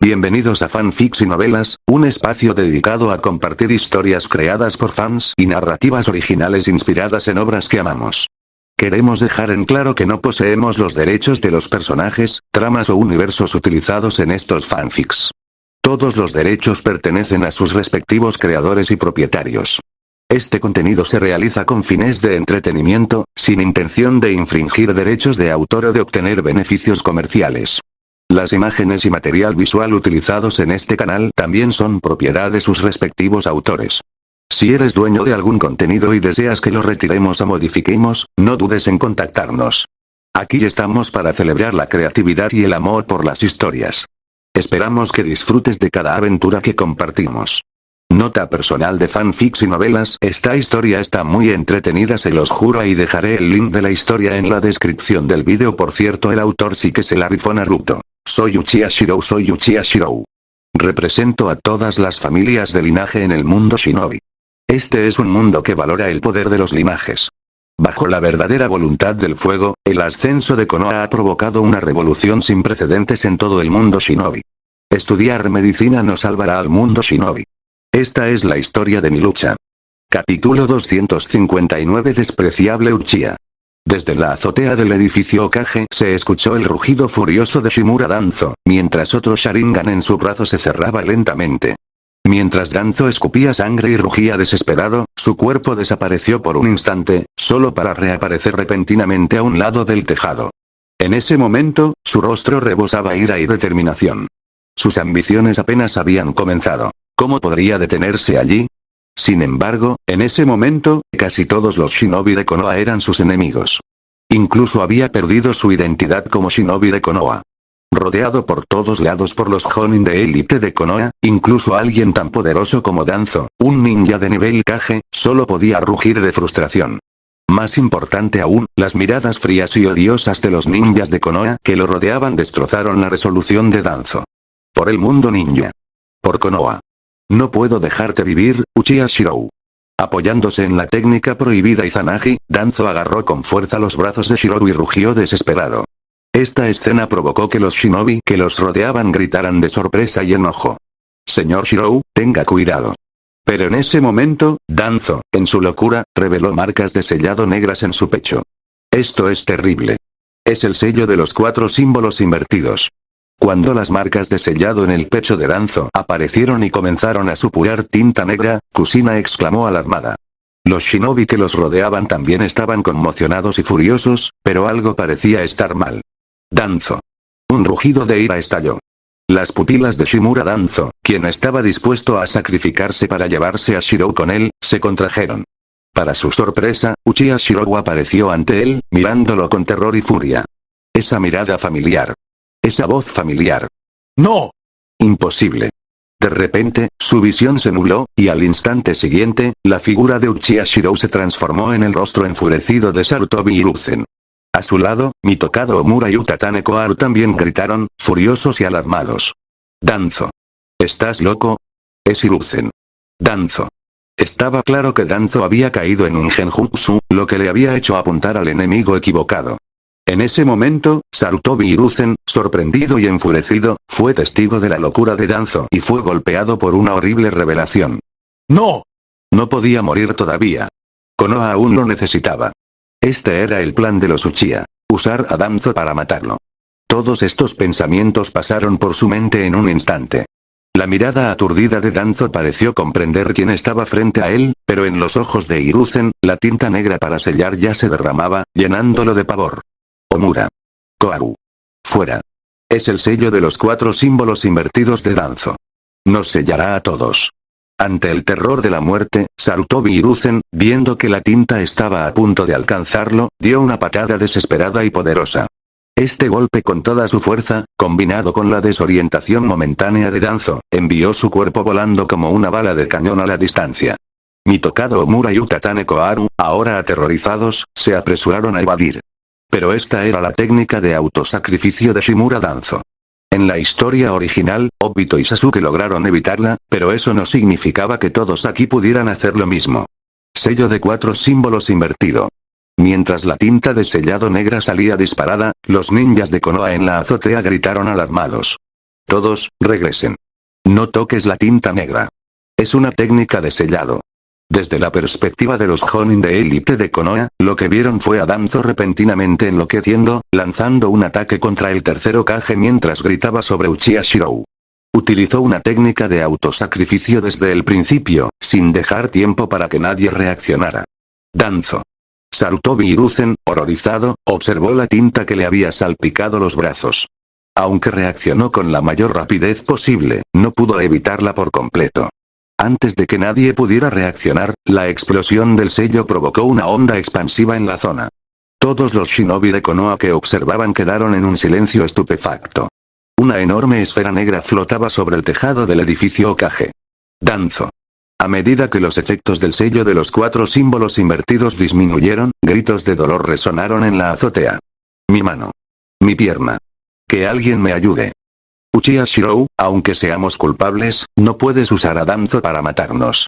Bienvenidos a Fanfics y Novelas, un espacio dedicado a compartir historias creadas por fans y narrativas originales inspiradas en obras que amamos. Queremos dejar en claro que no poseemos los derechos de los personajes, tramas o universos utilizados en estos fanfics. Todos los derechos pertenecen a sus respectivos creadores y propietarios. Este contenido se realiza con fines de entretenimiento, sin intención de infringir derechos de autor o de obtener beneficios comerciales. Las imágenes y material visual utilizados en este canal también son propiedad de sus respectivos autores. Si eres dueño de algún contenido y deseas que lo retiremos o modifiquemos, no dudes en contactarnos. Aquí estamos para celebrar la creatividad y el amor por las historias. Esperamos que disfrutes de cada aventura que compartimos. Nota personal de Fanfics y Novelas: esta historia está muy entretenida, se los juro, y dejaré el link de la historia en la descripción del vídeo. Por cierto, el autor sí que se la rifó. Naruto. Soy Uchiha Shirou. Represento a todas las familias de linaje en el mundo shinobi. Este es un mundo que valora el poder de los linajes. Bajo la verdadera voluntad del fuego, el ascenso de Konoha ha provocado una revolución sin precedentes en todo el mundo shinobi. Estudiar medicina nos salvará al mundo shinobi. Esta es la historia de mi lucha. Capítulo 259. Despreciable Uchiha. Desde la azotea del edificio Hokage se escuchó el rugido furioso de Shimura Danzo, mientras otro Sharingan en su brazo se cerraba lentamente. Mientras Danzo escupía sangre y rugía desesperado, su cuerpo desapareció por un instante, solo para reaparecer repentinamente a un lado del tejado. En ese momento, su rostro rebosaba ira y determinación. Sus ambiciones apenas habían comenzado. ¿Cómo podría detenerse allí? Sin embargo, en ese momento, casi todos los shinobi de Konoha eran sus enemigos. Incluso había perdido su identidad como shinobi de Konoha. Rodeado por todos lados por los Jonin de élite de Konoha, incluso alguien tan poderoso como Danzo, un ninja de nivel Kage, solo podía rugir de frustración. Más importante aún, las miradas frías y odiosas de los ninjas de Konoha que lo rodeaban destrozaron la resolución de Danzo. Por el mundo ninja. Por Konoha. No puedo dejarte vivir, Uchiha Shirou. Apoyándose en la técnica prohibida Izanagi, Danzo agarró con fuerza los brazos de Shirou y rugió desesperado. Esta escena provocó que los shinobi que los rodeaban gritaran de sorpresa y enojo. Señor Shirou, tenga cuidado. Pero en ese momento, Danzo, en su locura, reveló marcas de sellado negras en su pecho. Esto es terrible. Es el sello de los 4 símbolos invertidos. Cuando las marcas de sellado en el pecho de Danzo aparecieron y comenzaron a supurar tinta negra, Kusina exclamó alarmada. Los shinobi que los rodeaban también estaban conmocionados y furiosos, pero algo parecía estar mal. Danzo. Un rugido de ira estalló. Las pupilas de Shimura Danzo, quien estaba dispuesto a sacrificarse para llevarse a Shirou con él, se contrajeron. Para su sorpresa, Uchiha Shirou apareció ante él, mirándolo con terror y furia. Esa mirada familiar. Esa voz familiar. ¡No! Imposible. De repente, su visión se nubló, y al instante siguiente, la figura de Uchiha Shirou se transformó en el rostro enfurecido de Sarutobi Hiruzen. A su lado, Mitokado Omura y Utatane Koharu también gritaron, furiosos y alarmados. Danzo. ¿Estás loco? Es Hiruzen. Danzo. Estaba claro que Danzo había caído en un genjutsu, lo que le había hecho apuntar al enemigo equivocado. En ese momento, Sarutobi Hiruzen, sorprendido y enfurecido, fue testigo de la locura de Danzo y fue golpeado por una horrible revelación. ¡No! No podía morir todavía. Konoha aún lo necesitaba. Este era el plan de los Uchiha. Usar a Danzo para matarlo. Todos estos pensamientos pasaron por su mente en un instante. La mirada aturdida de Danzo pareció comprender quién estaba frente a él, pero en los ojos de Hiruzen, la tinta negra para sellar ya se derramaba, llenándolo de pavor. Omura. Koharu. Fuera. Es el sello de los 4 símbolos invertidos de Danzo. Nos sellará a todos. Ante el terror de la muerte, Sarutobi Hiruzen, viendo que la tinta estaba a punto de alcanzarlo, dio una patada desesperada y poderosa. Este golpe con toda su fuerza, combinado con la desorientación momentánea de Danzo, envió su cuerpo volando como una bala de cañón a la distancia. Mitokado Omura y Utatane Koharu, ahora aterrorizados, se apresuraron a evadir. Pero esta era la técnica de autosacrificio de Shimura Danzo. En la historia original, Obito y Sasuke lograron evitarla, pero eso no significaba que todos aquí pudieran hacer lo mismo. Sello de 4 símbolos invertido. Mientras la tinta de sellado negra salía disparada, los ninjas de Konoha en la azotea gritaron alarmados. Todos, regresen. No toques la tinta negra. Es una técnica de sellado. Desde la perspectiva de los Jonin de élite de Konoha, lo que vieron fue a Danzo repentinamente enloqueciendo, lanzando un ataque contra el tercer Hokage mientras gritaba sobre Uchiha Shirou. Utilizó una técnica de autosacrificio desde el principio, sin dejar tiempo para que nadie reaccionara. Danzo. Sarutobi Hiruzen, horrorizado, observó la tinta que le había salpicado los brazos. Aunque reaccionó con la mayor rapidez posible, no pudo evitarla por completo. Antes de que nadie pudiera reaccionar, la explosión del sello provocó una onda expansiva en la zona. Todos los shinobi de Konoha que observaban quedaron en un silencio estupefacto. Una enorme esfera negra flotaba sobre el tejado del edificio Hokage. Danzo. A medida que los efectos del sello de los 4 símbolos invertidos disminuyeron, gritos de dolor resonaron en la azotea. Mi mano. Mi pierna. Que alguien me ayude. Uchiha Shirou, aunque seamos culpables, no puedes usar a Danzo para matarnos.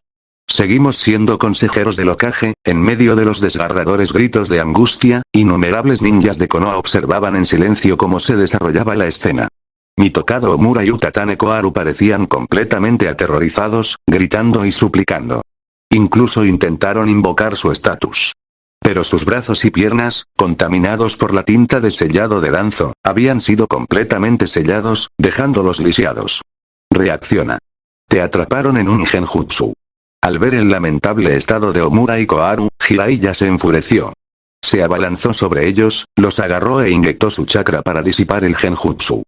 Seguimos siendo consejeros del Hokage. En medio de los desgarradores gritos de angustia, innumerables ninjas de Konoha observaban en silencio cómo se desarrollaba la escena. Mitokado Omura y Utatane Koharu parecían completamente aterrorizados, gritando y suplicando. Incluso intentaron invocar su estatus. Pero sus brazos y piernas, contaminados por la tinta de sellado de Danzo, habían sido completamente sellados, dejándolos lisiados. Reacciona. Te atraparon en un genjutsu. Al ver el lamentable estado de Omura y Koharu, Jiraiya se enfureció. Se abalanzó sobre ellos, los agarró e inyectó su chakra para disipar el genjutsu.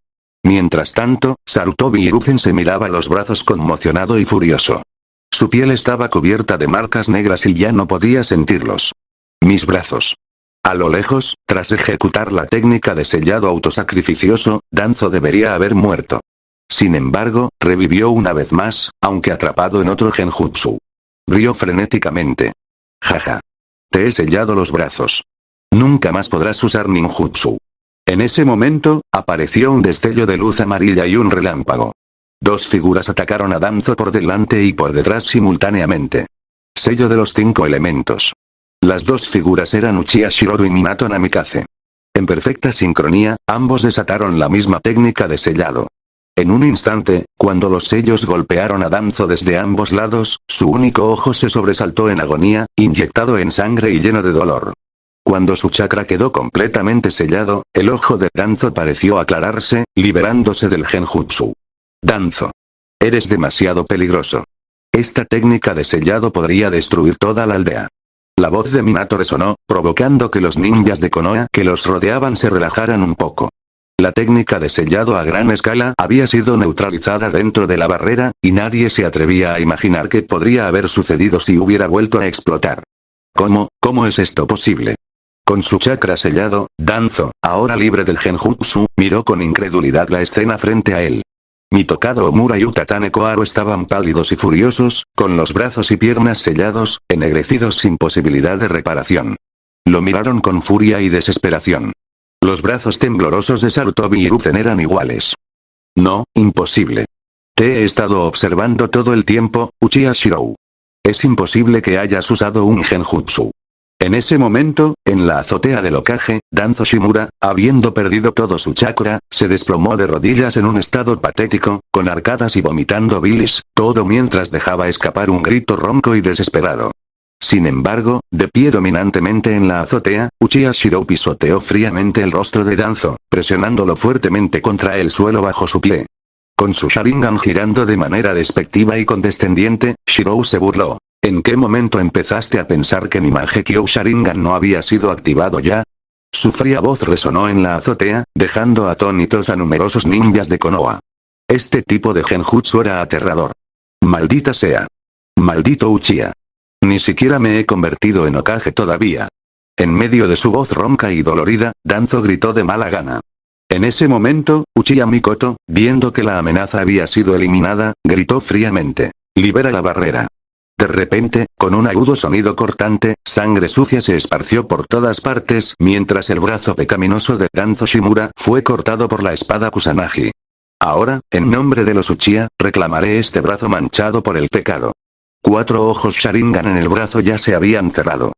Mientras tanto, Sarutobi Hiruzen se miraba los brazos conmocionado y furioso. Su piel estaba cubierta de marcas negras y ya no podía sentirlos. Mis brazos. A lo lejos, tras ejecutar la técnica de sellado autosacrificioso, Danzo debería haber muerto. Sin embargo, revivió una vez más, aunque atrapado en otro genjutsu. Rió frenéticamente. Jaja. Te he sellado los brazos. Nunca más podrás usar ninjutsu. En ese momento, apareció un destello de luz amarilla y un relámpago. 2 figuras atacaron a Danzo por delante y por detrás simultáneamente. Sello de los 5 elementos. Las 2 figuras eran Uchiha Shirou y Minato Namikaze. En perfecta sincronía, ambos desataron la misma técnica de sellado. En un instante, cuando los sellos golpearon a Danzo desde ambos lados, su único ojo se sobresaltó en agonía, inyectado en sangre y lleno de dolor. Cuando su chakra quedó completamente sellado, el ojo de Danzo pareció aclararse, liberándose del genjutsu. Danzo. Eres demasiado peligroso. Esta técnica de sellado podría destruir toda la aldea. La voz de Minato resonó, provocando que los ninjas de Konoha que los rodeaban se relajaran un poco. La técnica de sellado a gran escala había sido neutralizada dentro de la barrera, y nadie se atrevía a imaginar qué podría haber sucedido si hubiera vuelto a explotar. ¿Cómo es esto posible? Con su chakra sellado, Danzo, ahora libre del genjutsu, miró con incredulidad la escena frente a él. Mitokado Omura y Utatane Koharu estaban pálidos y furiosos, con los brazos y piernas sellados, ennegrecidos sin posibilidad de reparación. Lo miraron con furia y desesperación. Los brazos temblorosos de Sarutobi Hiruzen eran iguales. No, imposible. Te he estado observando todo el tiempo, Uchiha Shirou. Es imposible que hayas usado un genjutsu. En ese momento, en la azotea del Hokage, Danzo Shimura, habiendo perdido todo su chakra, se desplomó de rodillas en un estado patético, con arcadas y vomitando bilis, todo mientras dejaba escapar un grito ronco y desesperado. Sin embargo, de pie dominantemente en la azotea, Uchiha Shirou pisoteó fríamente el rostro de Danzo, presionándolo fuertemente contra el suelo bajo su pie. Con su Sharingan girando de manera despectiva y condescendiente, Shirou se burló. ¿En qué momento empezaste a pensar que mi Mangekyo Sharingan no había sido activado ya? Su fría voz resonó en la azotea, dejando atónitos a numerosos ninjas de Konoha. Este tipo de genjutsu era aterrador. Maldita sea. Maldito Uchiha. Ni siquiera me he convertido en Hokage todavía. En medio de su voz ronca y dolorida, Danzo gritó de mala gana. En ese momento, Uchiha Mikoto, viendo que la amenaza había sido eliminada, gritó fríamente. Libera la barrera. De repente, con un agudo sonido cortante, sangre sucia se esparció por todas partes mientras el brazo pecaminoso de Danzo Shimura fue cortado por la espada Kusanagi. Ahora, en nombre de los Uchiha, reclamaré este brazo manchado por el pecado. 4 ojos Sharingan en el brazo ya se habían cerrado.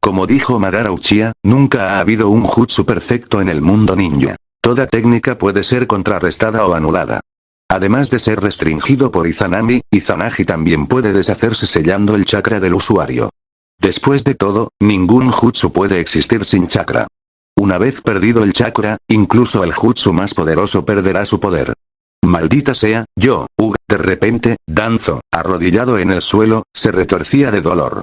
Como dijo Madara Uchiha, nunca ha habido un jutsu perfecto en el mundo ninja. Toda técnica puede ser contrarrestada o anulada. Además de ser restringido por Izanami, Izanagi también puede deshacerse sellando el chakra del usuario. Después de todo, ningún jutsu puede existir sin chakra. Una vez perdido el chakra, incluso el jutsu más poderoso perderá su poder. Maldita sea, de repente, Danzo, arrodillado en el suelo, se retorcía de dolor.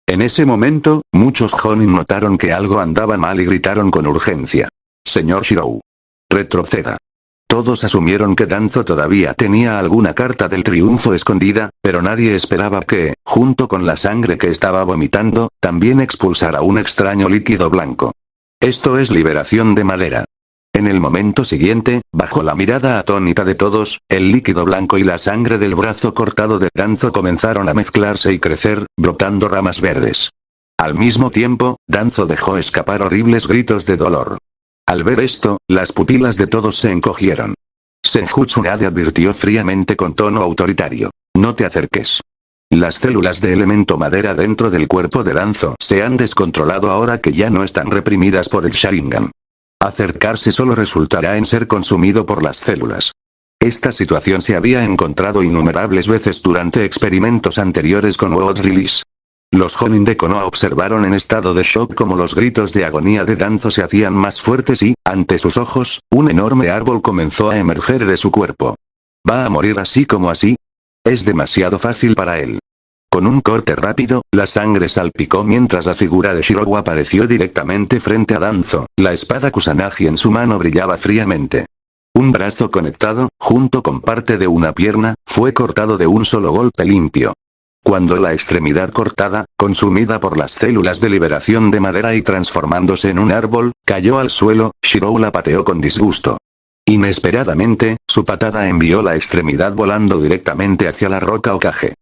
En ese momento, muchos Jonin notaron que algo andaba mal y gritaron con urgencia. Señor Shirou. Retroceda. Todos asumieron que Danzo todavía tenía alguna carta del triunfo escondida, pero nadie esperaba que, junto con la sangre que estaba vomitando, también expulsara un extraño líquido blanco. Esto es liberación de madera. En el momento siguiente, bajo la mirada atónita de todos, el líquido blanco y la sangre del brazo cortado de Danzo comenzaron a mezclarse y crecer, brotando ramas verdes. Al mismo tiempo, Danzo dejó escapar horribles gritos de dolor. Al ver esto, las pupilas de todos se encogieron. Senjutsu Tsunade advirtió fríamente con tono autoritario. No te acerques. Las células de elemento madera dentro del cuerpo de Danzo se han descontrolado ahora que ya no están reprimidas por el Sharingan. Acercarse solo resultará en ser consumido por las células. Esta situación se había encontrado innumerables veces durante experimentos anteriores con World Release. Los Jonin de Konoha observaron en estado de shock como los gritos de agonía de Danzo se hacían más fuertes y, ante sus ojos, un enorme árbol comenzó a emerger de su cuerpo. ¿Va a morir así como así? Es demasiado fácil para él. Con un corte rápido, la sangre salpicó mientras la figura de Shirou apareció directamente frente a Danzo, la espada Kusanagi en su mano brillaba fríamente. Un brazo conectado, junto con parte de una pierna, fue cortado de un solo golpe limpio. Cuando la extremidad cortada, consumida por las células de liberación de madera y transformándose en un árbol, cayó al suelo, Shirou la pateó con disgusto. Inesperadamente, su patada envió la extremidad volando directamente hacia la roca Hokage.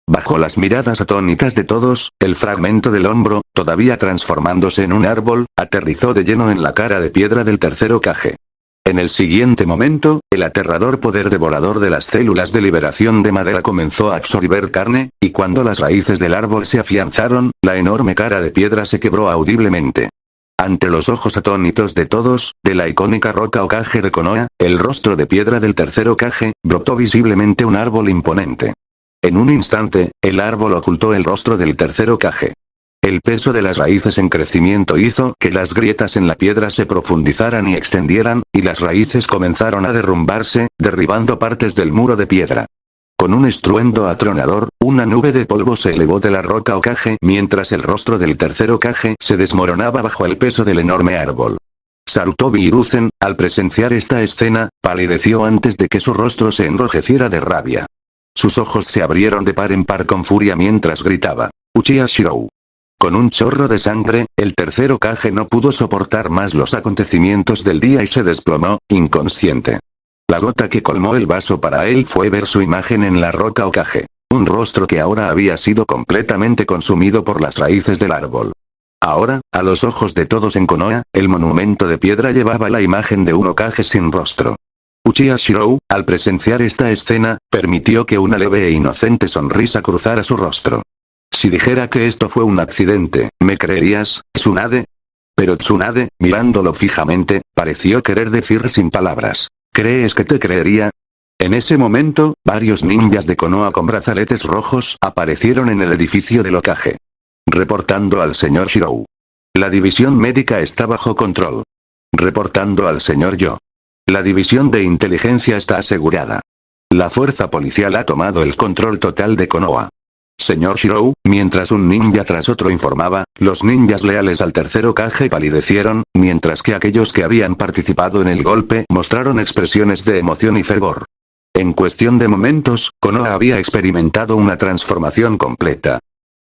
Bajo las miradas atónitas de todos, el fragmento del hombro, todavía transformándose en un árbol, aterrizó de lleno en la cara de piedra del tercer Hokage. En el siguiente momento, el aterrador poder devorador de las células de liberación de madera comenzó a absorber carne, y cuando las raíces del árbol se afianzaron, la enorme cara de piedra se quebró audiblemente. Ante los ojos atónitos de todos, de la icónica roca Hokage de Konoha, el rostro de piedra del tercer Hokage, brotó visiblemente un árbol imponente. En un instante, el árbol ocultó el rostro del tercer Hokage. El peso de las raíces en crecimiento hizo que las grietas en la piedra se profundizaran y extendieran, y las raíces comenzaron a derrumbarse, derribando partes del muro de piedra. Con un estruendo atronador, una nube de polvo se elevó de la roca Hokage mientras el rostro del tercer Hokage se desmoronaba bajo el peso del enorme árbol. Sarutobi Hiruzen, al presenciar esta escena, palideció antes de que su rostro se enrojeciera de rabia. Sus ojos se abrieron de par en par con furia mientras gritaba. Uchiha Shirou. Con un chorro de sangre, el tercer Hokage no pudo soportar más los acontecimientos del día y se desplomó, inconsciente. La gota que colmó el vaso para él fue ver su imagen en la roca Hokage. Un rostro que ahora había sido completamente consumido por las raíces del árbol. Ahora, a los ojos de todos en Konoha, el monumento de piedra llevaba la imagen de un Hokage sin rostro. Uchiha Shirou, al presenciar esta escena, permitió que una leve e inocente sonrisa cruzara su rostro. Si dijera que esto fue un accidente, ¿me creerías, Tsunade? Pero Tsunade, mirándolo fijamente, pareció querer decir sin palabras. ¿Crees que te creería? En ese momento, varios ninjas de Konoha con brazaletes rojos aparecieron en el edificio del Hokage. Reportando al señor Shirou. La división médica está bajo control. Reportando al señor Yo. La división de inteligencia está asegurada. La fuerza policial ha tomado el control total de Konoha. Señor Shirou, mientras un ninja tras otro informaba, los ninjas leales al tercer Hokage palidecieron, mientras que aquellos que habían participado en el golpe mostraron expresiones de emoción y fervor. En cuestión de momentos, Konoha había experimentado una transformación completa.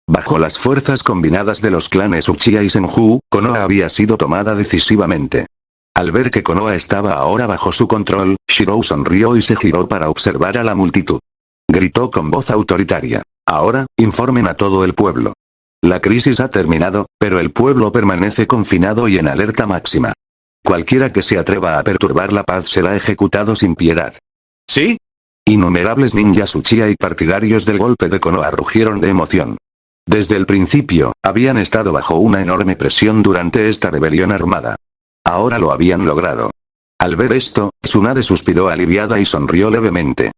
Bajo las fuerzas combinadas de los clanes Uchiha y Senju, Konoha había sido tomada decisivamente. Al ver que Konoha estaba ahora bajo su control, Shirou sonrió y se giró para observar a la multitud. Gritó con voz autoritaria. Ahora, informen a todo el pueblo. La crisis ha terminado, pero el pueblo permanece confinado y en alerta máxima. Cualquiera que se atreva a perturbar la paz será ejecutado sin piedad. ¿Sí? Innumerables ninjas Uchiha y partidarios del golpe de Konoha rugieron de emoción. Desde el principio, habían estado bajo una enorme presión durante esta rebelión armada. Ahora lo habían logrado. Al ver esto, Tsunade suspiró aliviada y sonrió levemente.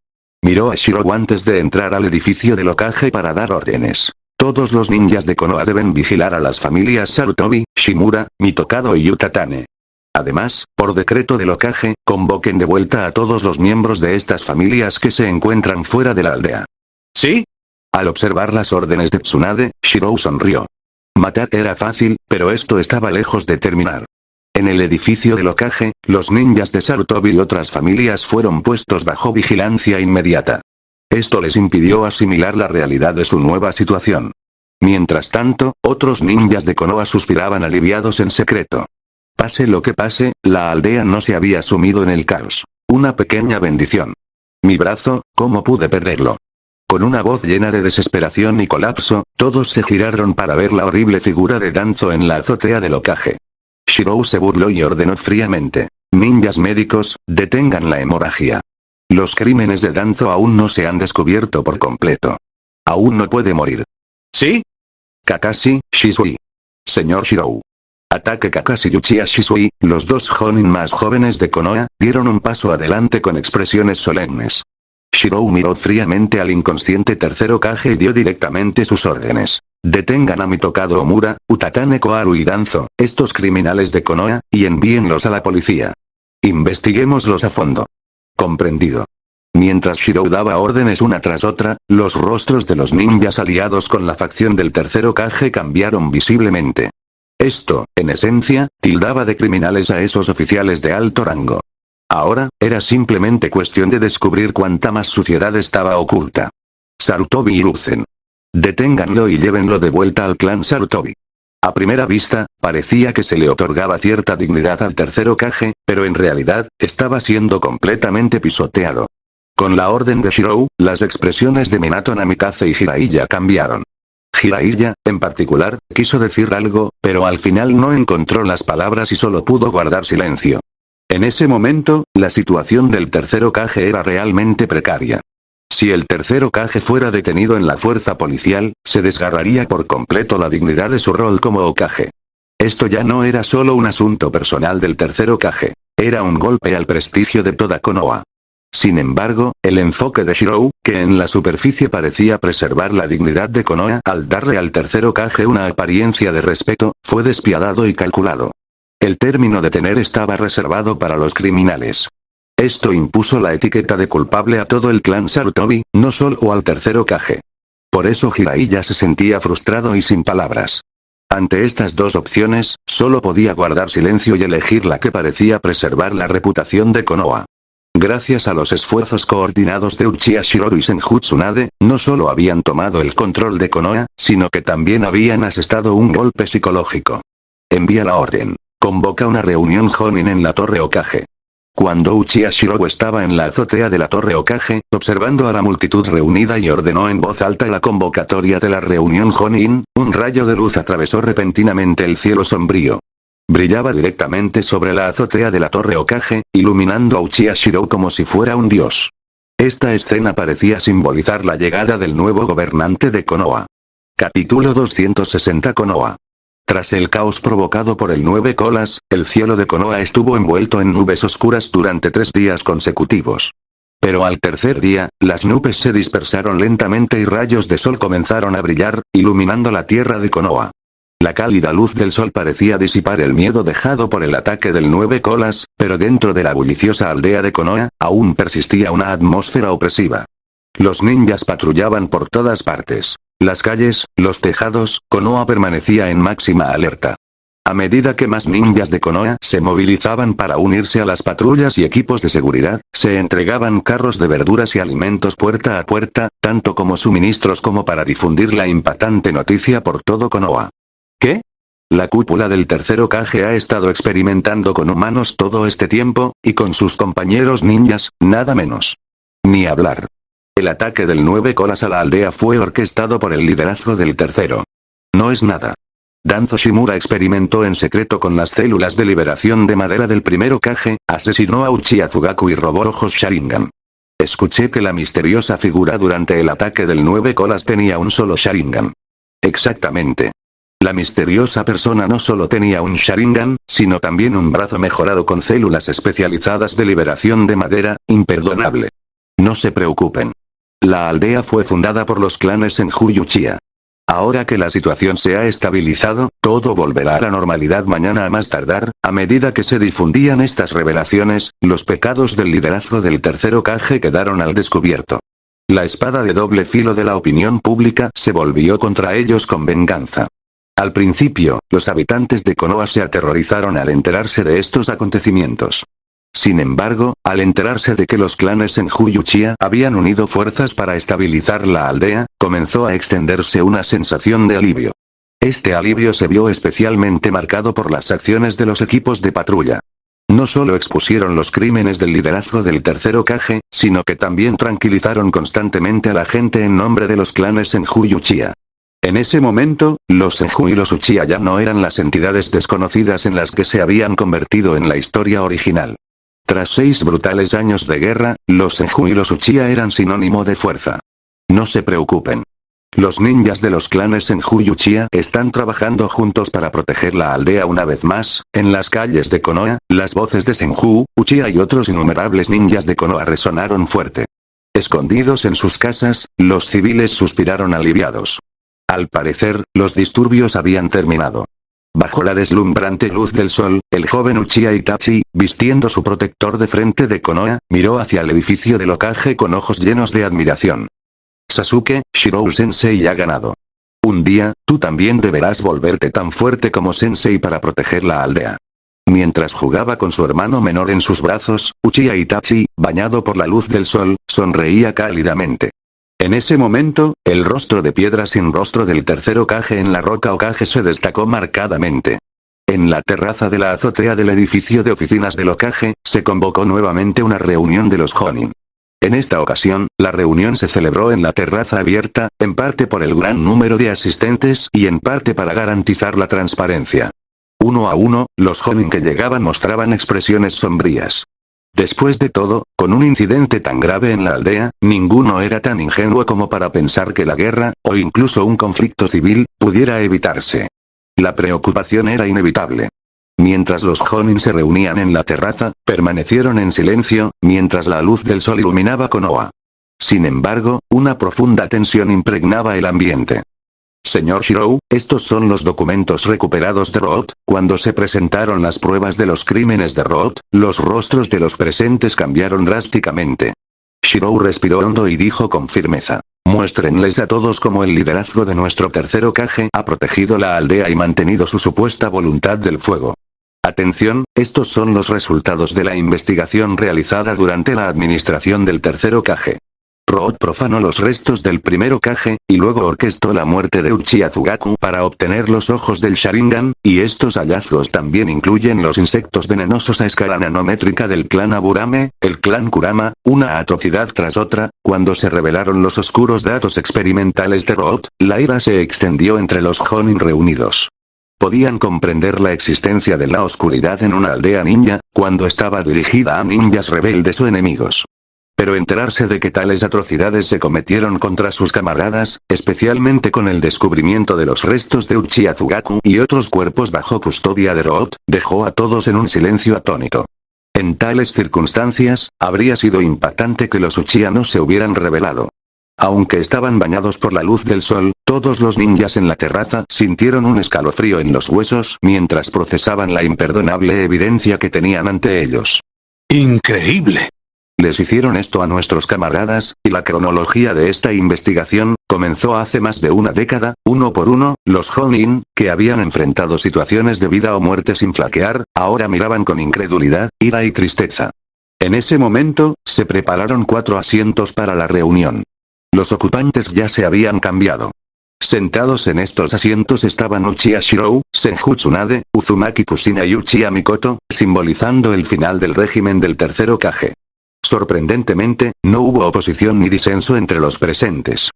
Miró a Shirou antes de entrar al edificio del Hokage para dar órdenes. Todos los ninjas de Konoha deben vigilar a las familias Sarutobi, Shimura, Mitokado y Utatane. Además, por decreto del Hokage, convoquen de vuelta a todos los miembros de estas familias que se encuentran fuera de la aldea. ¿Sí? Al observar las órdenes de Tsunade, Shirou sonrió. Matar era fácil, pero esto estaba lejos de terminar. En el edificio del Hokage, los ninjas de Sarutobi y otras familias fueron puestos bajo vigilancia inmediata. Esto les impidió asimilar la realidad de su nueva situación. Mientras tanto, otros ninjas de Konoha suspiraban aliviados en secreto. Pase lo que pase, la aldea no se había sumido en el caos. Una pequeña bendición. Mi brazo, ¿cómo pude perderlo? Con una voz llena de desesperación y colapso, todos se giraron para ver la horrible figura de Danzo en la azotea del Hokage. Shirou se burló y ordenó fríamente. Ninjas médicos, detengan la hemorragia. Los crímenes de Danzo aún no se han descubierto por completo. Aún no puede morir. ¿Sí? Kakashi, Shisui. Señor Shirou. Ataque. Kakashi y Uchiha Shisui, los dos Jonin más jóvenes de Konoha, dieron un paso adelante con expresiones solemnes. Shirou miró fríamente al inconsciente tercer Hokage y dio directamente sus órdenes. Detengan a Mitokado Omura, Utatane Koharu y Danzo, estos criminales de Konoha, y envíenlos a la policía. Investiguémoslos a fondo. Comprendido. Mientras Shirou daba órdenes una tras otra, los rostros de los ninjas aliados con la facción del tercer Hokage cambiaron visiblemente. Esto, en esencia, tildaba de criminales a esos oficiales de alto rango. Ahora, era simplemente cuestión de descubrir cuánta más suciedad estaba oculta. Sarutobi Hiruzen. Deténganlo y llévenlo de vuelta al clan Sarutobi. A primera vista, parecía que se le otorgaba cierta dignidad al tercer Hokage, pero en realidad, estaba siendo completamente pisoteado. Con la orden de Shirou, las expresiones de Minato Namikaze y Jiraiya cambiaron. Jiraiya, en particular, quiso decir algo, pero al final no encontró las palabras y solo pudo guardar silencio. En ese momento, la situación del tercer Hokage era realmente precaria. Si el tercer Hokage fuera detenido en la fuerza policial, se desgarraría por completo la dignidad de su rol como Hokage. Esto ya no era solo un asunto personal del tercer Hokage, era un golpe al prestigio de toda Konoha. Sin embargo, el enfoque de Shirou, que en la superficie parecía preservar la dignidad de Konoha al darle al tercer Hokage una apariencia de respeto, fue despiadado y calculado. El término detener estaba reservado para los criminales. Esto impuso la etiqueta de culpable a todo el clan Sarutobi, no solo al tercer Hokage. Por eso Jiraiya se sentía frustrado y sin palabras. Ante estas dos opciones, solo podía guardar silencio y elegir la que parecía preservar la reputación de Konoha. Gracias a los esfuerzos coordinados de Uchiha Shirou y Senju Tsunade, no solo habían tomado el control de Konoha, sino que también habían asestado un golpe psicológico. Envía la orden. Convoca una reunión Jonin en la Torre Hokage. Cuando Uchiha Shirou estaba en la azotea de la Torre Hokage, observando a la multitud reunida y ordenó en voz alta la convocatoria de la reunión Jonin, un rayo de luz atravesó repentinamente el cielo sombrío. Brillaba directamente sobre la azotea de la Torre Hokage, iluminando a Uchiha Shirou como si fuera un dios. Esta escena parecía simbolizar la llegada del nuevo gobernante de Konoha. Capítulo 260 Konoha. Tras el caos provocado por el 9 colas, el cielo de Konoha estuvo envuelto en nubes oscuras durante 3 días consecutivos. Pero al tercer día, las nubes se dispersaron lentamente y rayos de sol comenzaron a brillar, iluminando la tierra de Konoha. La cálida luz del sol parecía disipar el miedo dejado por el ataque del 9 colas, pero dentro de la bulliciosa aldea de Konoha, aún persistía una atmósfera opresiva. Los ninjas patrullaban por todas partes. Las calles, los tejados, Konoha permanecía en máxima alerta. A medida que más ninjas de Konoha se movilizaban para unirse a las patrullas y equipos de seguridad, se entregaban carros de verduras y alimentos puerta a puerta, tanto como suministros como para difundir la impactante noticia por todo Konoha. ¿Qué? La cúpula del tercer Hokage ha estado experimentando con humanos todo este tiempo, y con sus compañeros ninjas, nada menos. Ni hablar. El ataque del 9 colas a la aldea fue orquestado por el liderazgo del tercero. No es nada. Danzo Shimura experimentó en secreto con las células de liberación de madera del primer Hokage, asesinó a Uchiha Fugaku y robó ojos Sharingan. Escuché que la misteriosa figura durante el ataque del 9 colas tenía un solo Sharingan. Exactamente. La misteriosa persona no solo tenía un Sharingan, sino también un brazo mejorado con células especializadas de liberación de madera, imperdonable. No se preocupen. La aldea fue fundada por los clanes Senju y Uchiha. Ahora que la situación se ha estabilizado, todo volverá a la normalidad mañana a más tardar. A medida que se difundían estas revelaciones, los pecados del liderazgo del tercer Hokage quedaron al descubierto. La espada de doble filo de la opinión pública se volvió contra ellos con venganza. Al principio, los habitantes de Konoha se aterrorizaron al enterarse de estos acontecimientos. Sin embargo, al enterarse de que los clanes Senju y Uchiha habían unido fuerzas para estabilizar la aldea, comenzó a extenderse una sensación de alivio. Este alivio se vio especialmente marcado por las acciones de los equipos de patrulla. No solo expusieron los crímenes del liderazgo del tercer Hokage, sino que también tranquilizaron constantemente a la gente en nombre de los clanes Senju y Uchiha. En ese momento, los Senju y los Uchiha ya no eran las entidades desconocidas en las que se habían convertido en la historia original. Tras 6 brutales años de guerra, los Senju y los Uchiha eran sinónimo de fuerza. No se preocupen. Los ninjas de los clanes Senju y Uchiha están trabajando juntos para proteger la aldea una vez más. En las calles de Konoha, las voces de Senju, Uchiha y otros innumerables ninjas de Konoha resonaron fuerte. Escondidos en sus casas, los civiles suspiraron aliviados. Al parecer, los disturbios habían terminado. Bajo la deslumbrante luz del sol, el joven Uchiha Itachi, vistiendo su protector de frente de Konoha, miró hacia el edificio del Hokage con ojos llenos de admiración. Sasuke, Shirou-sensei ha ganado. Un día, tú también deberás volverte tan fuerte como Sensei para proteger la aldea. Mientras jugaba con su hermano menor en sus brazos, Uchiha Itachi, bañado por la luz del sol, sonreía cálidamente. En ese momento, el rostro de piedra sin rostro del tercer Hokage en la roca Hokage se destacó marcadamente. En la terraza de la azotea del edificio de oficinas del Hokage, se convocó nuevamente una reunión de los Jonin. En esta ocasión, la reunión se celebró en la terraza abierta, en parte por el gran número de asistentes y en parte para garantizar la transparencia. Uno a uno, los Jonin que llegaban mostraban expresiones sombrías. Después de todo, con un incidente tan grave en la aldea, ninguno era tan ingenuo como para pensar que la guerra, o incluso un conflicto civil, pudiera evitarse. La preocupación era inevitable. Mientras los Jonin se reunían en la terraza, permanecieron en silencio, mientras la luz del sol iluminaba Konoha. Sin embargo, una profunda tensión impregnaba el ambiente. Señor Shirou, estos son los documentos recuperados de Root. Cuando se presentaron las pruebas de los crímenes de Root, los rostros de los presentes cambiaron drásticamente. Shirou respiró hondo y dijo con firmeza: muéstrenles a todos cómo el liderazgo de nuestro tercer Hokage ha protegido la aldea y mantenido su supuesta voluntad del fuego. Atención, estos son los resultados de la investigación realizada durante la administración del tercer Hokage. Root profanó los restos del primer Hokage, y luego orquestó la muerte de Uchiha Tsugaku para obtener los ojos del Sharingan, y estos hallazgos también incluyen los insectos venenosos a escala nanométrica del clan Aburame, el clan Kurama. Una atrocidad tras otra. Cuando se revelaron los oscuros datos experimentales de Root, la ira se extendió entre los Jonin reunidos. Podían comprender la existencia de la oscuridad en una aldea ninja, cuando estaba dirigida a ninjas rebeldes o enemigos. Pero enterarse de que tales atrocidades se cometieron contra sus camaradas, especialmente con el descubrimiento de los restos de Uchiha Tsugaku y otros cuerpos bajo custodia de Root, dejó a todos en un silencio atónito. En tales circunstancias, habría sido impactante que los Uchiha no se hubieran revelado. Aunque estaban bañados por la luz del sol, todos los ninjas en la terraza sintieron un escalofrío en los huesos mientras procesaban la imperdonable evidencia que tenían ante ellos. ¡Increíble! Les hicieron esto a nuestros camaradas, y la cronología de esta investigación comenzó hace más de una década. Uno por uno, los Jonin, que habían enfrentado situaciones de vida o muerte sin flaquear, ahora miraban con incredulidad, ira y tristeza. En ese momento, se prepararon 4 asientos para la reunión. Los ocupantes ya se habían cambiado. Sentados en estos asientos estaban Uchiha Shirou, Senju Tsunade, Uzumaki Kushina y Uchiha Mikoto, simbolizando el final del régimen del tercer Hokage. Sorprendentemente, no hubo oposición ni disenso entre los presentes.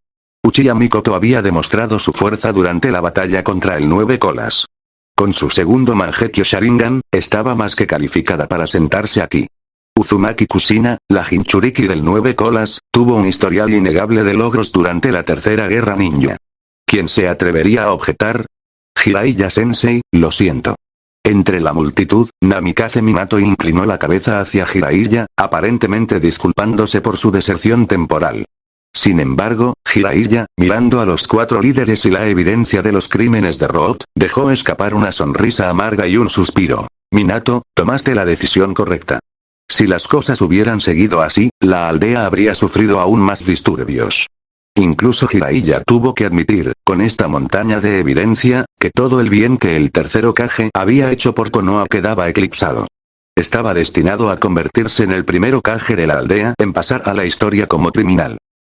Uchiha Mikoto había demostrado su fuerza durante la batalla contra el Nueve Colas. Con su segundo Mangekyo Sharingan, estaba más que calificada para sentarse aquí. Uzumaki Kushina, la Jinchuriki del Nueve Colas, tuvo un historial innegable de logros durante la Tercera Guerra Ninja. ¿Quién se atrevería a objetar? Jiraiya Sensei, lo siento. Entre la multitud, Namikaze Minato inclinó la cabeza hacia Jiraiya, aparentemente disculpándose por su deserción temporal. Sin embargo, Jiraiya, mirando a los 4 líderes y la evidencia de los crímenes de Root, dejó escapar una sonrisa amarga y un suspiro. Minato, tomaste la decisión correcta. Si las cosas hubieran seguido así, la aldea habría sufrido aún más disturbios. Incluso Jiraiya tuvo que admitir, con esta montaña de evidencia, que todo el bien que el tercer Hokage había hecho por Konoha quedaba eclipsado. Estaba destinado a convertirse en el primer Hokage de la aldea en pasar a la historia como criminal.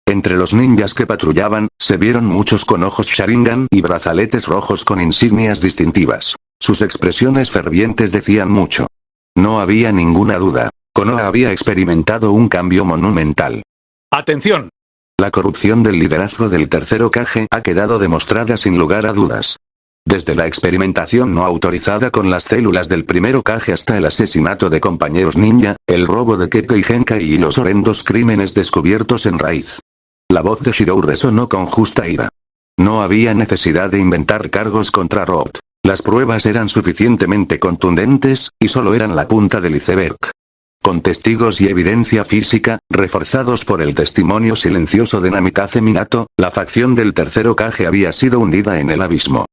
Entre los ninjas que patrullaban, se vieron muchos con ojos Sharingan y brazaletes rojos con insignias distintivas. Sus expresiones fervientes decían mucho. No había ninguna duda. Konoha había experimentado un cambio monumental. ¡Atención! La corrupción del liderazgo del tercer Hokage ha quedado demostrada sin lugar a dudas. Desde la experimentación no autorizada con las células del primer Hokage hasta el asesinato de compañeros ninja, el robo de Keke y Genkai y los horrendos crímenes descubiertos en raíz. La voz de Shirou resonó con justa ira. No había necesidad de inventar cargos contra Root. Las pruebas eran suficientemente contundentes, y solo eran la punta del iceberg. Con testigos y evidencia física, reforzados por el testimonio silencioso de Namikaze Minato, la facción del tercer Hokage había sido hundida en el abismo.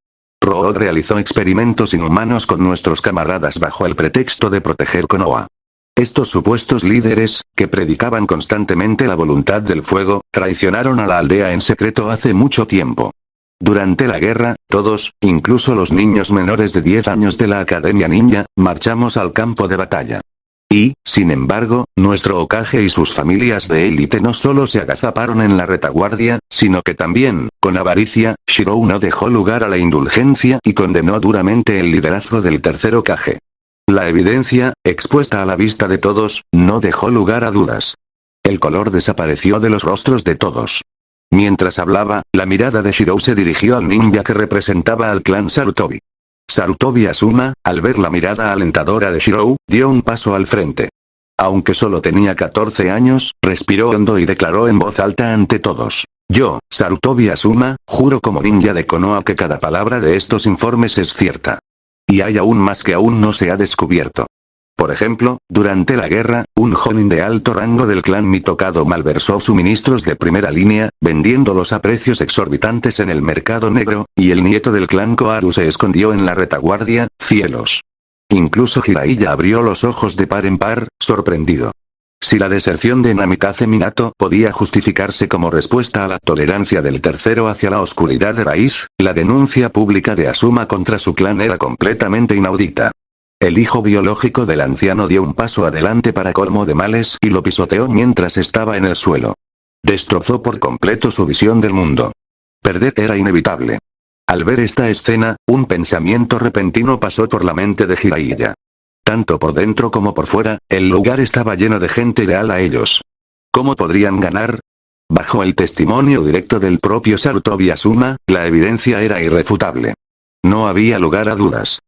Root realizó experimentos inhumanos con nuestros camaradas bajo el pretexto de proteger Konoha. Estos supuestos líderes, que predicaban constantemente la voluntad del fuego, traicionaron a la aldea en secreto hace mucho tiempo. Durante la guerra, todos, incluso los niños menores de 10 años de la Academia Ninja, marchamos al campo de batalla. Y, sin embargo, nuestro Hokage y sus familias de élite no solo se agazaparon en la retaguardia, sino que también, con avaricia, Shirou no dejó lugar a la indulgencia y condenó duramente el liderazgo del tercer Hokage. La evidencia, expuesta a la vista de todos, no dejó lugar a dudas. El color desapareció de los rostros de todos. Mientras hablaba, la mirada de Shirou se dirigió al ninja que representaba al clan Sarutobi. Sarutobi Asuma, al ver la mirada alentadora de Shirou, dio un paso al frente. Aunque solo tenía 14 años, respiró hondo y declaró en voz alta ante todos. Yo, Sarutobi Asuma, juro como ninja de Konoha que cada palabra de estos informes es cierta. Y hay aún más que aún no se ha descubierto. Por ejemplo, durante la guerra, un jonin de alto rango del clan Mitokado malversó suministros de primera línea, vendiéndolos a precios exorbitantes en el mercado negro, y el nieto del clan Koharu se escondió en la retaguardia. Cielos. Incluso Jiraiya abrió los ojos de par en par, sorprendido. Si la deserción de Namikaze Minato podía justificarse como respuesta a la tolerancia del tercero hacia la oscuridad de raíz, la denuncia pública de Asuma contra su clan era completamente inaudita. El hijo biológico del anciano dio un paso adelante para colmo de males y lo pisoteó mientras estaba en el suelo. Destrozó por completo su visión del mundo. Perder era inevitable. Al ver esta escena, un pensamiento repentino pasó por la mente de Jiraiya. Tanto por dentro como por fuera, el lugar estaba lleno de gente leal a ellos. ¿Cómo podrían ganar? Bajo el testimonio directo del propio Sarutobi Asuma, la evidencia era irrefutable. No había lugar a dudas.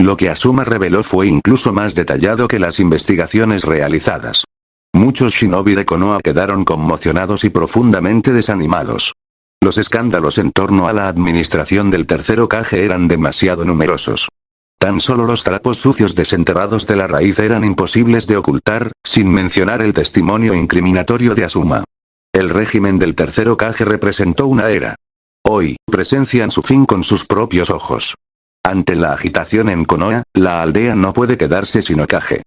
Lo que Asuma reveló fue incluso más detallado que las investigaciones realizadas. Muchos shinobi de Konoha quedaron conmocionados y profundamente desanimados. Los escándalos en torno a la administración del tercer Hokage eran demasiado numerosos. Tan solo los trapos sucios desenterrados de la raíz eran imposibles de ocultar, sin mencionar el testimonio incriminatorio de Asuma. El régimen del tercer Hokage representó una era. Hoy, presencian su fin con sus propios ojos. Ante la agitación en Konoha, la aldea no puede quedarse sin Hokage.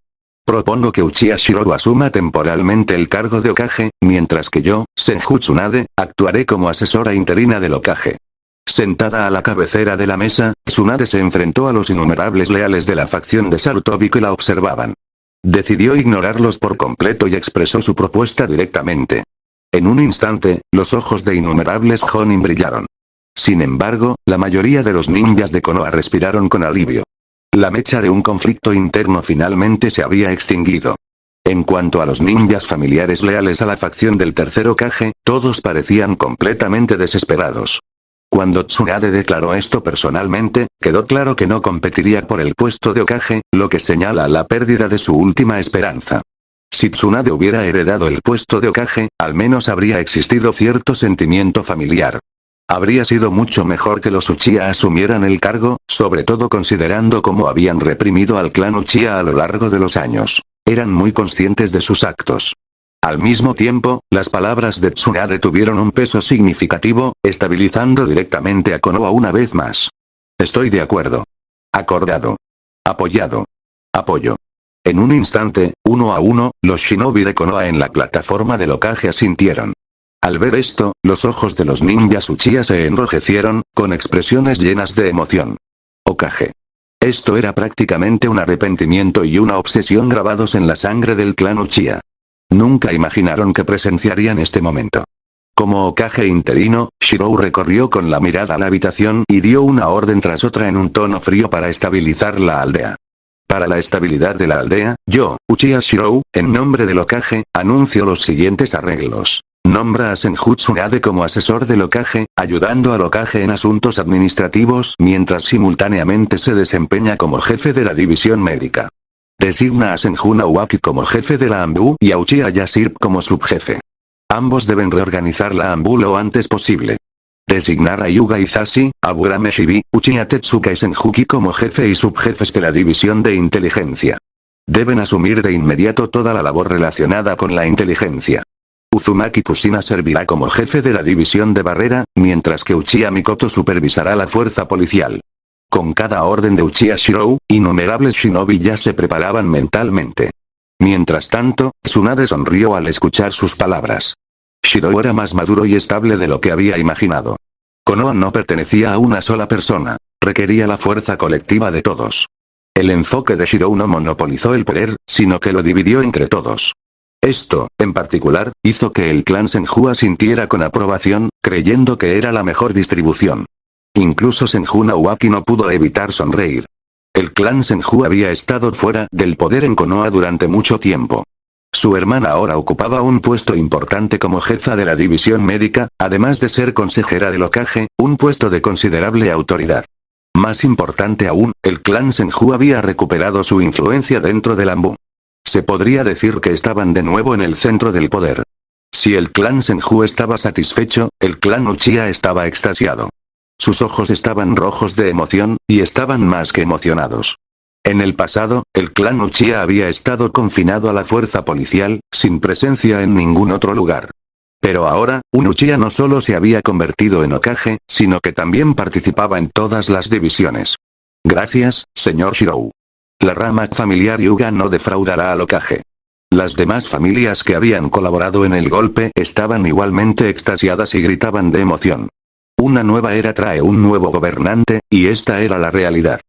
Propongo que Uchiha Shirou asuma temporalmente el cargo de Hokage, mientras que yo, Senju Tsunade, actuaré como asesora interina del Hokage. Sentada a la cabecera de la mesa, Tsunade se enfrentó a los innumerables leales de la facción de Sarutobi que la observaban. Decidió ignorarlos por completo y expresó su propuesta directamente. En un instante, los ojos de innumerables Jonin brillaron. Sin embargo, la mayoría de los ninjas de Konoha respiraron con alivio. La mecha de un conflicto interno finalmente se había extinguido. En cuanto a los ninjas familiares leales a la facción del tercer Hokage, todos parecían completamente desesperados. Cuando Tsunade declaró esto personalmente, quedó claro que no competiría por el puesto de Hokage, lo que señala la pérdida de su última esperanza. Si Tsunade hubiera heredado el puesto de Hokage, al menos habría existido cierto sentimiento familiar. Habría sido mucho mejor que los Uchiha asumieran el cargo, sobre todo considerando cómo habían reprimido al clan Uchiha a lo largo de los años. Eran muy conscientes de sus actos. Al mismo tiempo, las palabras de Tsunade tuvieron un peso significativo, estabilizando directamente a Konoha una vez más. Estoy de acuerdo. Acordado. Apoyado. Apoyo. En un instante, uno a uno, los shinobi de Konoha en la plataforma del Hokage asintieron. Al ver esto, los ojos de los ninjas Uchiha se enrojecieron, con expresiones llenas de emoción. Hokage. Esto era prácticamente un arrepentimiento y una obsesión grabados en la sangre del clan Uchiha. Nunca imaginaron que presenciarían este momento. Como Hokage interino, Shirou recorrió con la mirada la habitación y dio una orden tras otra en un tono frío para estabilizar la aldea. Para la estabilidad de la aldea, yo, Uchiha Shirou, en nombre del Hokage, anuncio los siguientes arreglos. Nombra a Senju Tsunade como asesor del Hokage, ayudando al Hokage en asuntos administrativos mientras simultáneamente se desempeña como jefe de la división médica. Designa a Senju Nawaki como jefe de la ANBU y a Uchiha Yashirp como subjefe. Ambos deben reorganizar la ANBU lo antes posible. Designar a Yuga Izashi, Aburame Shibi, Uchiha Tetsuka y Senjuki como jefe y subjefes de la división de inteligencia. Deben asumir de inmediato toda la labor relacionada con la inteligencia. Uzumaki Kushina servirá como jefe de la división de barrera, mientras que Uchiha Mikoto supervisará la fuerza policial. Con cada orden de Uchiha Shirou, innumerables shinobi ya se preparaban mentalmente. Mientras tanto, Tsunade sonrió al escuchar sus palabras. Shirou era más maduro y estable de lo que había imaginado. Konoha no pertenecía a una sola persona, requería la fuerza colectiva de todos. El enfoque de Shirou no monopolizó el poder, sino que lo dividió entre todos. Esto, en particular, hizo que el clan Senju asintiera con aprobación, creyendo que era la mejor distribución. Incluso Senju Nawaki no pudo evitar sonreír. El clan Senju había estado fuera del poder en Konoha durante mucho tiempo. Su hermana ahora ocupaba un puesto importante como jefa de la división médica, además de ser consejera del Hokage, un puesto de considerable autoridad. Más importante aún, el clan Senju había recuperado su influencia dentro del ANBU. Se podría decir que estaban de nuevo en el centro del poder. Si el clan Senju estaba satisfecho, el clan Uchiha estaba extasiado. Sus ojos estaban rojos de emoción, y estaban más que emocionados. En el pasado, el clan Uchiha había estado confinado a la fuerza policial, sin presencia en ningún otro lugar. Pero ahora, un Uchiha no solo se había convertido en Hokage, sino que también participaba en todas las divisiones. Gracias, señor Shirou. La rama familiar Hyuga no defraudará al Hokage. Las demás familias que habían colaborado en el golpe estaban igualmente extasiadas y gritaban de emoción. Una nueva era trae un nuevo gobernante, y esta era la realidad.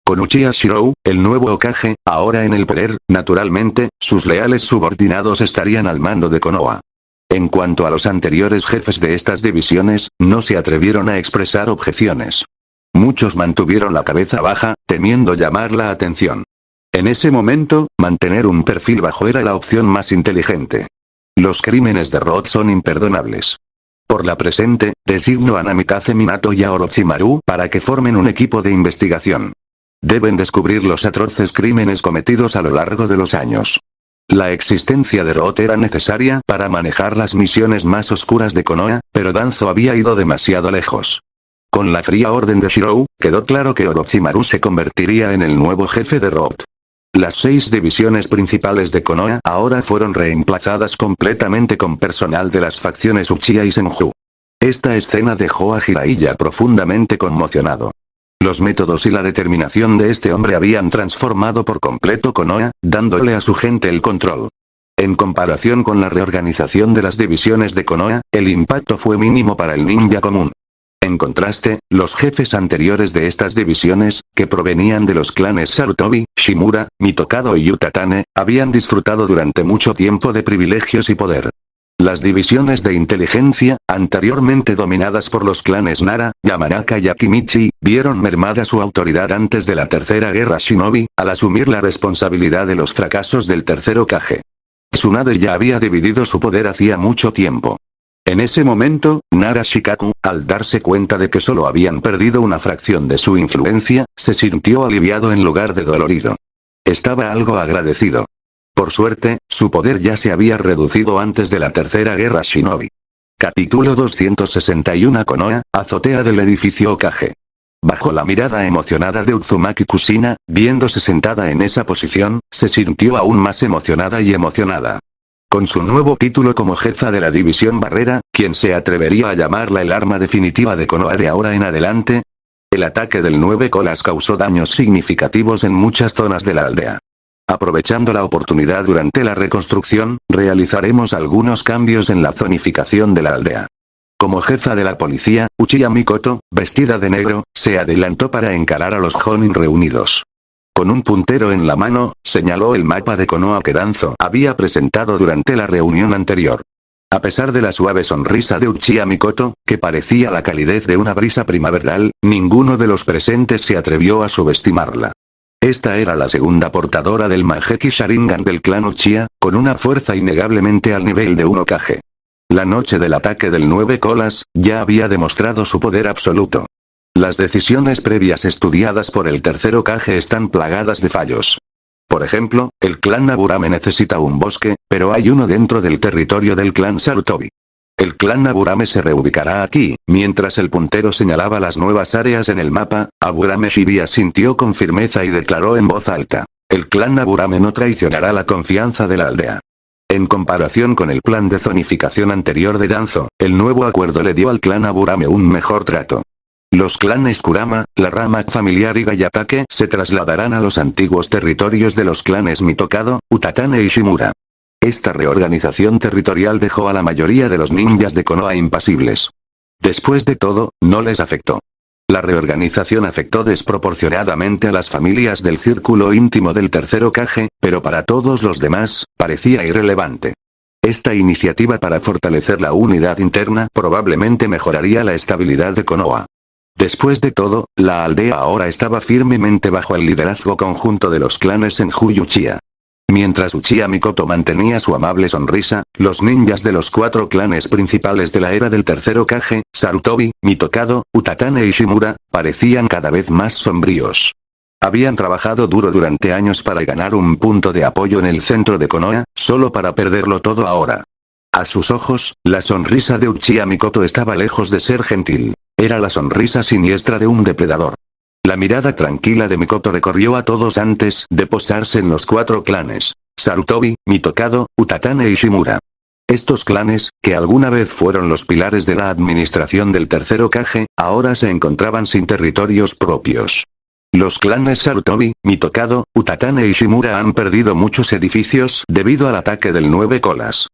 Con Uchiha Shirou, el nuevo Hokage, ahora en el poder, naturalmente, sus leales subordinados estarían al mando de Konoha. En cuanto a los anteriores jefes de estas divisiones, no se atrevieron a expresar objeciones. Muchos mantuvieron la cabeza baja, temiendo llamar la atención. En ese momento, mantener un perfil bajo era la opción más inteligente. Los crímenes de Roth son imperdonables. Por la presente, designo a Namikaze Minato y a Orochimaru para que formen un equipo de investigación. Deben descubrir los atroces crímenes cometidos a lo largo de los años. La existencia de Roth era necesaria para manejar las misiones más oscuras de Konoha, pero Danzo había ido demasiado lejos. Con la fría orden de Shirou, quedó claro que Orochimaru se convertiría en el nuevo jefe de Roth. Las 6 divisiones principales de Konoha ahora fueron reemplazadas completamente con personal de las facciones Uchiha y Senju. Esta escena dejó a Jiraiya profundamente conmocionado. Los métodos y la determinación de este hombre habían transformado por completo Konoha, dándole a su gente el control. En comparación con la reorganización de las divisiones de Konoha, el impacto fue mínimo para el ninja común. En contraste, los jefes anteriores de estas divisiones, que provenían de los clanes Sarutobi, Shimura, Mitokado y Utatane, habían disfrutado durante mucho tiempo de privilegios y poder. Las divisiones de inteligencia, anteriormente dominadas por los clanes Nara, Yamanaka y Akimichi, vieron mermada su autoridad antes de la Tercera Guerra Shinobi, al asumir la responsabilidad de los fracasos del tercer Hokage. Tsunade ya había dividido su poder hacía mucho tiempo. En ese momento, Nara Shikaku, al darse cuenta de que solo habían perdido una fracción de su influencia, se sintió aliviado en lugar de dolorido. Estaba algo agradecido. Por suerte, su poder ya se había reducido antes de la Tercera Guerra Shinobi. Capítulo 261 Konoha, azotea del edificio Okage. Bajo la mirada emocionada de Uzumaki Kushina, viéndose sentada en esa posición, se sintió aún más emocionada y emocionada. Con su nuevo título como jefa de la división Barrera, ¿quién se atrevería a llamarla el arma definitiva de Konoha de ahora en adelante? El ataque del 9 colas causó daños significativos en muchas zonas de la aldea. Aprovechando la oportunidad durante la reconstrucción, realizaremos algunos cambios en la zonificación de la aldea. Como jefa de la policía, Uchiha Mikoto, vestida de negro, se adelantó para encarar a los Jonin reunidos. Con un puntero en la mano, señaló el mapa de Konoha que Danzo había presentado durante la reunión anterior. A pesar de la suave sonrisa de Uchiha Mikoto, que parecía la calidez de una brisa primaveral, ninguno de los presentes se atrevió a subestimarla. Esta era la segunda portadora del Mangekyou Sharingan del clan Uchiha, con una fuerza innegablemente al nivel de un Hokage. La noche del ataque del 9 colas, ya había demostrado su poder absoluto. Las decisiones previas estudiadas por el tercer Hokage están plagadas de fallos. Por ejemplo, el clan Naburame necesita un bosque, pero hay uno dentro del territorio del clan Sarutobi. El clan Naburame se reubicará aquí. Mientras el puntero señalaba las nuevas áreas en el mapa, Aburame Shibuya asintió con firmeza y declaró en voz alta: el clan Naburame no traicionará la confianza de la aldea. En comparación con el plan de zonificación anterior de Danzo, el nuevo acuerdo le dio al clan Aburame un mejor trato. Los clanes Kurama, la rama familiar y Gayatake se trasladarán a los antiguos territorios de los clanes Mitokado, Utatane y Shimura. Esta reorganización territorial dejó a la mayoría de los ninjas de Konoha impasibles. Después de todo, no les afectó. La reorganización afectó desproporcionadamente a las familias del círculo íntimo del tercer Hokage, pero para todos los demás, parecía irrelevante. Esta iniciativa para fortalecer la unidad interna probablemente mejoraría la estabilidad de Konoha. Después de todo, la aldea ahora estaba firmemente bajo el liderazgo conjunto de los clanes Senju y Uchiha. Mientras Uchiha Mikoto mantenía su amable sonrisa, los ninjas de los 4 clanes principales de la era del tercer Hokage, Sarutobi, Mitokado, Utatane y Shimura, parecían cada vez más sombríos. Habían trabajado duro durante años para ganar un punto de apoyo en el centro de Konoha, solo para perderlo todo ahora. A sus ojos, la sonrisa de Uchiha Mikoto estaba lejos de ser gentil. Era la sonrisa siniestra de un depredador. La mirada tranquila de Mikoto recorrió a todos antes de posarse en los 4 clanes: Sarutobi, Mitokado, Utatane y Shimura. Estos clanes, que alguna vez fueron los pilares de la administración del tercer Hokage, ahora se encontraban sin territorios propios. Los clanes Sarutobi, Mitokado, Utatane y Shimura han perdido muchos edificios debido al ataque del 9 colas.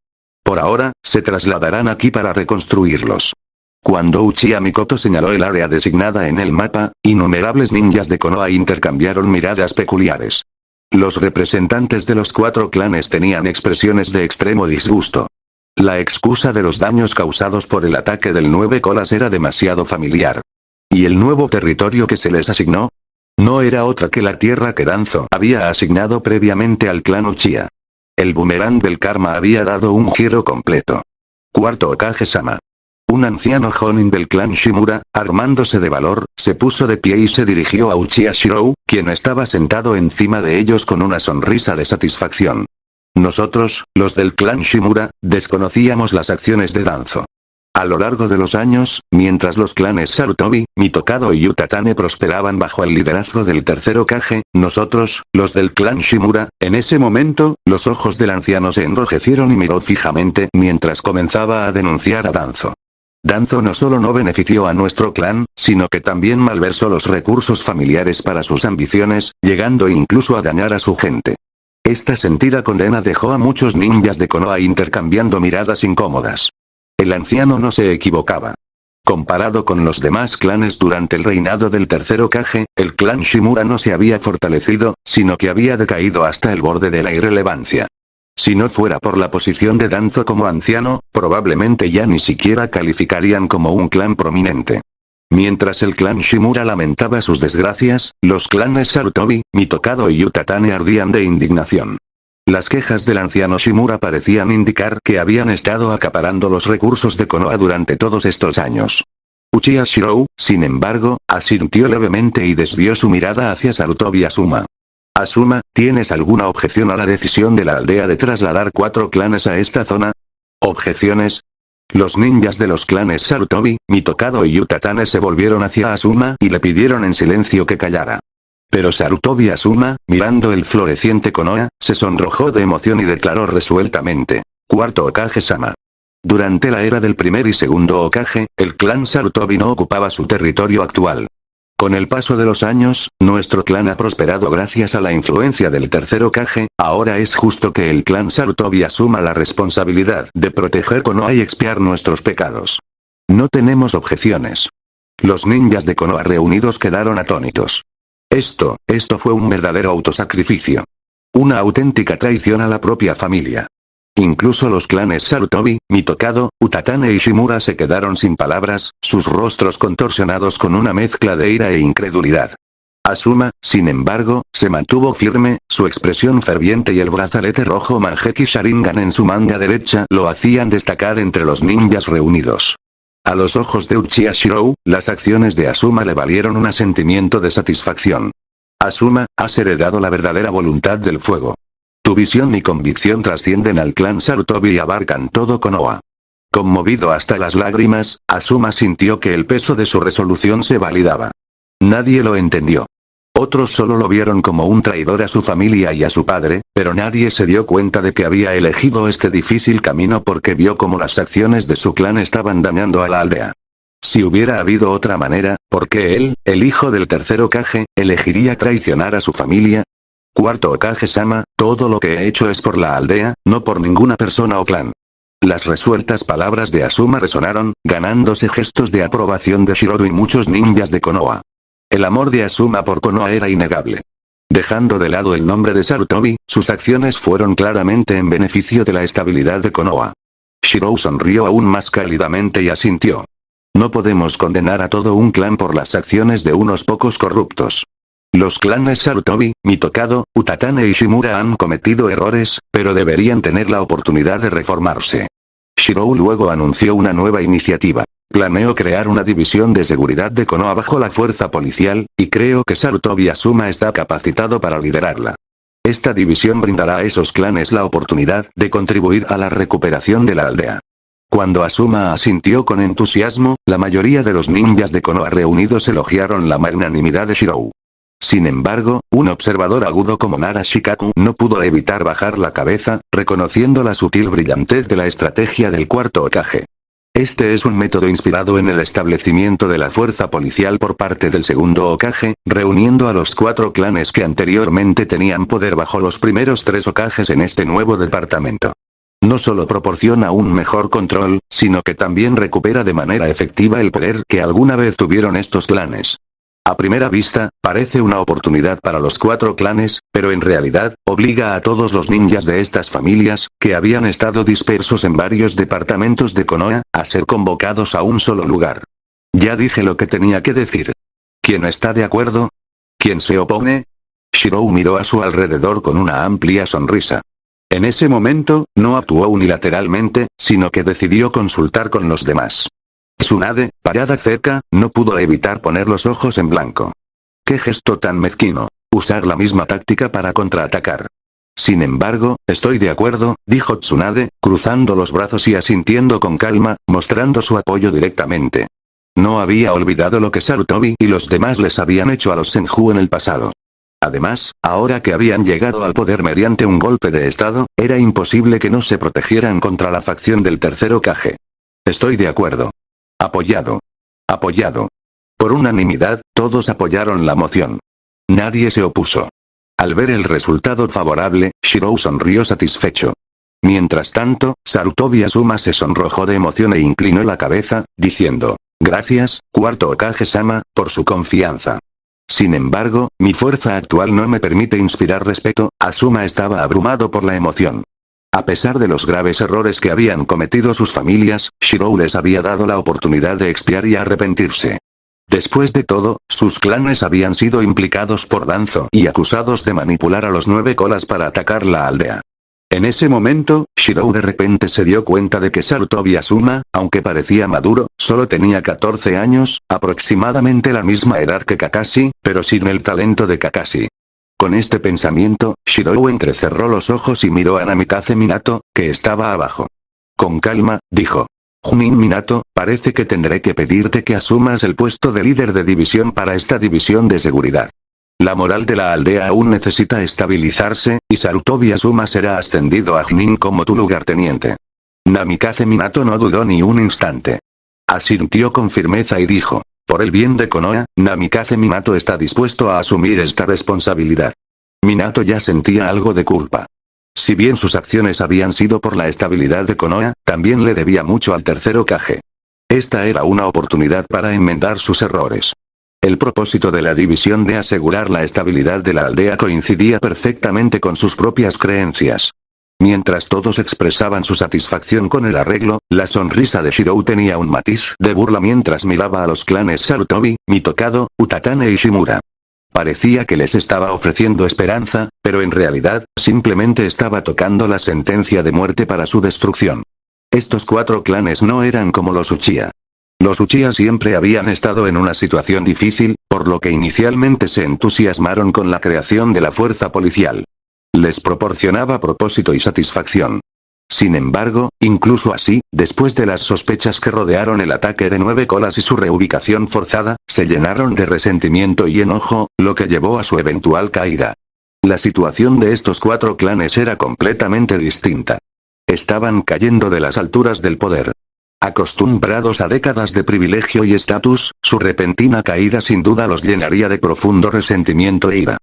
Por ahora, se trasladarán aquí para reconstruirlos. Cuando Uchiha Mikoto señaló el área designada en el mapa, innumerables ninjas de Konoha intercambiaron miradas peculiares. Los representantes de los 4 clanes tenían expresiones de extremo disgusto. La excusa de los daños causados por el ataque del 9 colas era demasiado familiar. ¿Y el nuevo territorio que se les asignó? No era otra que la tierra que Danzo había asignado previamente al clan Uchiha. El boomerang del karma había dado un giro completo. Cuarto Hokage-sama. Un anciano Jonin del clan Shimura, armándose de valor, se puso de pie y se dirigió a Uchiha Shirou, quien estaba sentado encima de ellos con una sonrisa de satisfacción. Nosotros, los del clan Shimura, desconocíamos las acciones de Danzo. A lo largo de los años, mientras los clanes Sarutobi, Mitokado y Utatane prosperaban bajo el liderazgo del tercer Hokage, nosotros, los del clan Shimura, en ese momento, los ojos del anciano se enrojecieron y miró fijamente mientras comenzaba a denunciar a Danzo. Danzo no solo no benefició a nuestro clan, sino que también malversó los recursos familiares para sus ambiciones, llegando incluso a dañar a su gente. Esta sentida condena dejó a muchos ninjas de Konoha intercambiando miradas incómodas. El anciano no se equivocaba. Comparado con los demás clanes durante el reinado del tercer Hokage, el clan Shimura no se había fortalecido, sino que había decaído hasta el borde de la irrelevancia. Si no fuera por la posición de Danzo como anciano, probablemente ya ni siquiera calificarían como un clan prominente. Mientras el clan Shimura lamentaba sus desgracias, los clanes Sarutobi, Mitokado y Utatane ardían de indignación. Las quejas del anciano Shimura parecían indicar que habían estado acaparando los recursos de Konoha durante todos estos años. Uchiha Shirou, sin embargo, asintió levemente y desvió su mirada hacia Sarutobi Asuma. Asuma, ¿tienes alguna objeción a la decisión de la aldea de trasladar 4 clanes a esta zona? ¿Objeciones? Los ninjas de los clanes Sarutobi, Mitokado y Utatane se volvieron hacia Asuma y le pidieron en silencio que callara. Pero Sarutobi Asuma, mirando el floreciente Konoha, se sonrojó de emoción y declaró resueltamente: Cuarto Hokage-sama. Durante la era del primer y segundo Hokage, el clan Sarutobi no ocupaba su territorio actual. Con el paso de los años, nuestro clan ha prosperado gracias a la influencia del tercer Hokage. Ahora es justo que el clan Sarutobi asuma la responsabilidad de proteger Konoha y expiar nuestros pecados. No tenemos objeciones. Los ninjas de Konoha reunidos quedaron atónitos. Esto fue un verdadero autosacrificio. Una auténtica traición a la propia familia. Incluso los clanes Sarutobi, Mitokado, Utatane y Shimura se quedaron sin palabras, sus rostros contorsionados con una mezcla de ira e incredulidad. Asuma, sin embargo, se mantuvo firme, su expresión ferviente y el brazalete rojo Manjeki Sharingan en su manga derecha lo hacían destacar entre los ninjas reunidos. A los ojos de Uchiha Shirou, las acciones de Asuma le valieron un sentimiento de satisfacción. Asuma, has heredado la verdadera voluntad del fuego. Tu visión y convicción trascienden al clan Sarutobi y abarcan todo Konoha. Conmovido hasta las lágrimas, Asuma sintió que el peso de su resolución se validaba. Nadie lo entendió. Otros solo lo vieron como un traidor a su familia y a su padre, pero nadie se dio cuenta de que había elegido este difícil camino porque vio cómo las acciones de su clan estaban dañando a la aldea. Si hubiera habido otra manera, ¿por qué él, el hijo del tercer Hokage, elegiría traicionar a su familia? Cuarto Hokage-sama, todo lo que he hecho es por la aldea, no por ninguna persona o clan. Las resueltas palabras de Asuma resonaron, ganándose gestos de aprobación de Shiroro y muchos ninjas de Konoha. El amor de Asuma por Konoha era innegable. Dejando de lado el nombre de Sarutobi, sus acciones fueron claramente en beneficio de la estabilidad de Konoha. Shirou sonrió aún más cálidamente y asintió. No podemos condenar a todo un clan por las acciones de unos pocos corruptos. Los clanes Sarutobi, Mitokado, Utatane y Shimura han cometido errores, pero deberían tener la oportunidad de reformarse. Shirou luego anunció una nueva iniciativa. Planeo crear una división de seguridad de Konoha bajo la fuerza policial, y creo que Sarutobi Asuma está capacitado para liderarla. Esta división brindará a esos clanes la oportunidad de contribuir a la recuperación de la aldea. Cuando Asuma asintió con entusiasmo, la mayoría de los ninjas de Konoha reunidos elogiaron la magnanimidad de Shirou. Sin embargo, un observador agudo como Nara Shikaku no pudo evitar bajar la cabeza, reconociendo la sutil brillantez de la estrategia del cuarto Hokage. Este es un método inspirado en el establecimiento de la fuerza policial por parte del segundo Hokage, reuniendo a los 4 clanes que anteriormente tenían poder bajo los primeros 3 Hokages en este nuevo departamento. No solo proporciona un mejor control, sino que también recupera de manera efectiva el poder que alguna vez tuvieron estos clanes. A primera vista, parece una oportunidad para los 4 clanes, pero en realidad, obliga a todos los ninjas de estas familias, que habían estado dispersos en varios departamentos de Konoha, a ser convocados a un solo lugar. Ya dije lo que tenía que decir. ¿Quién está de acuerdo? ¿Quién se opone? Shirou miró a su alrededor con una amplia sonrisa. En ese momento, no actuó unilateralmente, sino que decidió consultar con los demás. Tsunade, parada cerca, no pudo evitar poner los ojos en blanco. ¡Qué gesto tan mezquino! Usar la misma táctica para contraatacar. Sin embargo, estoy de acuerdo, dijo Tsunade, cruzando los brazos y asintiendo con calma, mostrando su apoyo directamente. No había olvidado lo que Sarutobi y los demás les habían hecho a los Senju en el pasado. Además, ahora que habían llegado al poder mediante un golpe de estado, era imposible que no se protegieran contra la facción del tercer Hokage. Estoy de acuerdo. Apoyado. Apoyado. Por unanimidad, todos apoyaron la moción. Nadie se opuso. Al ver el resultado favorable, Shirou sonrió satisfecho. Mientras tanto, Sarutobi Asuma se sonrojó de emoción e inclinó la cabeza, diciendo: Gracias, cuarto Hokage-sama, por su confianza. Sin embargo, mi fuerza actual no me permite inspirar respeto. Asuma estaba abrumado por la emoción. A pesar de los graves errores que habían cometido sus familias, Shirou les había dado la oportunidad de expiar y arrepentirse. Después de todo, sus clanes habían sido implicados por Danzo y acusados de manipular a los 9 colas para atacar la aldea. En ese momento, Shirou de repente se dio cuenta de que Sarutobi Asuma, aunque parecía maduro, solo tenía 14 años, aproximadamente la misma edad que Kakashi, pero sin el talento de Kakashi. Con este pensamiento, Shirou entrecerró los ojos y miró a Namikaze Minato, que estaba abajo. Con calma, dijo: Junin Minato, parece que tendré que pedirte que asumas el puesto de líder de división para esta división de seguridad. La moral de la aldea aún necesita estabilizarse, y Sarutobi Asuma será ascendido a Chunin como tu lugarteniente. Namikaze Minato no dudó ni un instante. Asintió con firmeza y dijo, por el bien de Konoha, Namikaze Minato está dispuesto a asumir esta responsabilidad. Minato ya sentía algo de culpa. Si bien sus acciones habían sido por la estabilidad de Konoha, también le debía mucho al tercer Hokage. Esta era una oportunidad para enmendar sus errores. El propósito de la división de asegurar la estabilidad de la aldea coincidía perfectamente con sus propias creencias. Mientras todos expresaban su satisfacción con el arreglo, la sonrisa de Shirou tenía un matiz de burla mientras miraba a los clanes Sarutobi, Mitokado, Utatane y Shimura. Parecía que les estaba ofreciendo esperanza, pero en realidad, simplemente estaba tocando la sentencia de muerte para su destrucción. Estos 4 clanes no eran como los Uchiha. Los Uchiha siempre habían estado en una situación difícil, por lo que inicialmente se entusiasmaron con la creación de la fuerza policial. Les proporcionaba propósito y satisfacción. Sin embargo, incluso así, después de las sospechas que rodearon el ataque de 9 colas y su reubicación forzada, se llenaron de resentimiento y enojo, lo que llevó a su eventual caída. La situación de estos 4 clanes era completamente distinta. Estaban cayendo de las alturas del poder. Acostumbrados a décadas de privilegio y estatus, su repentina caída sin duda los llenaría de profundo resentimiento e ira.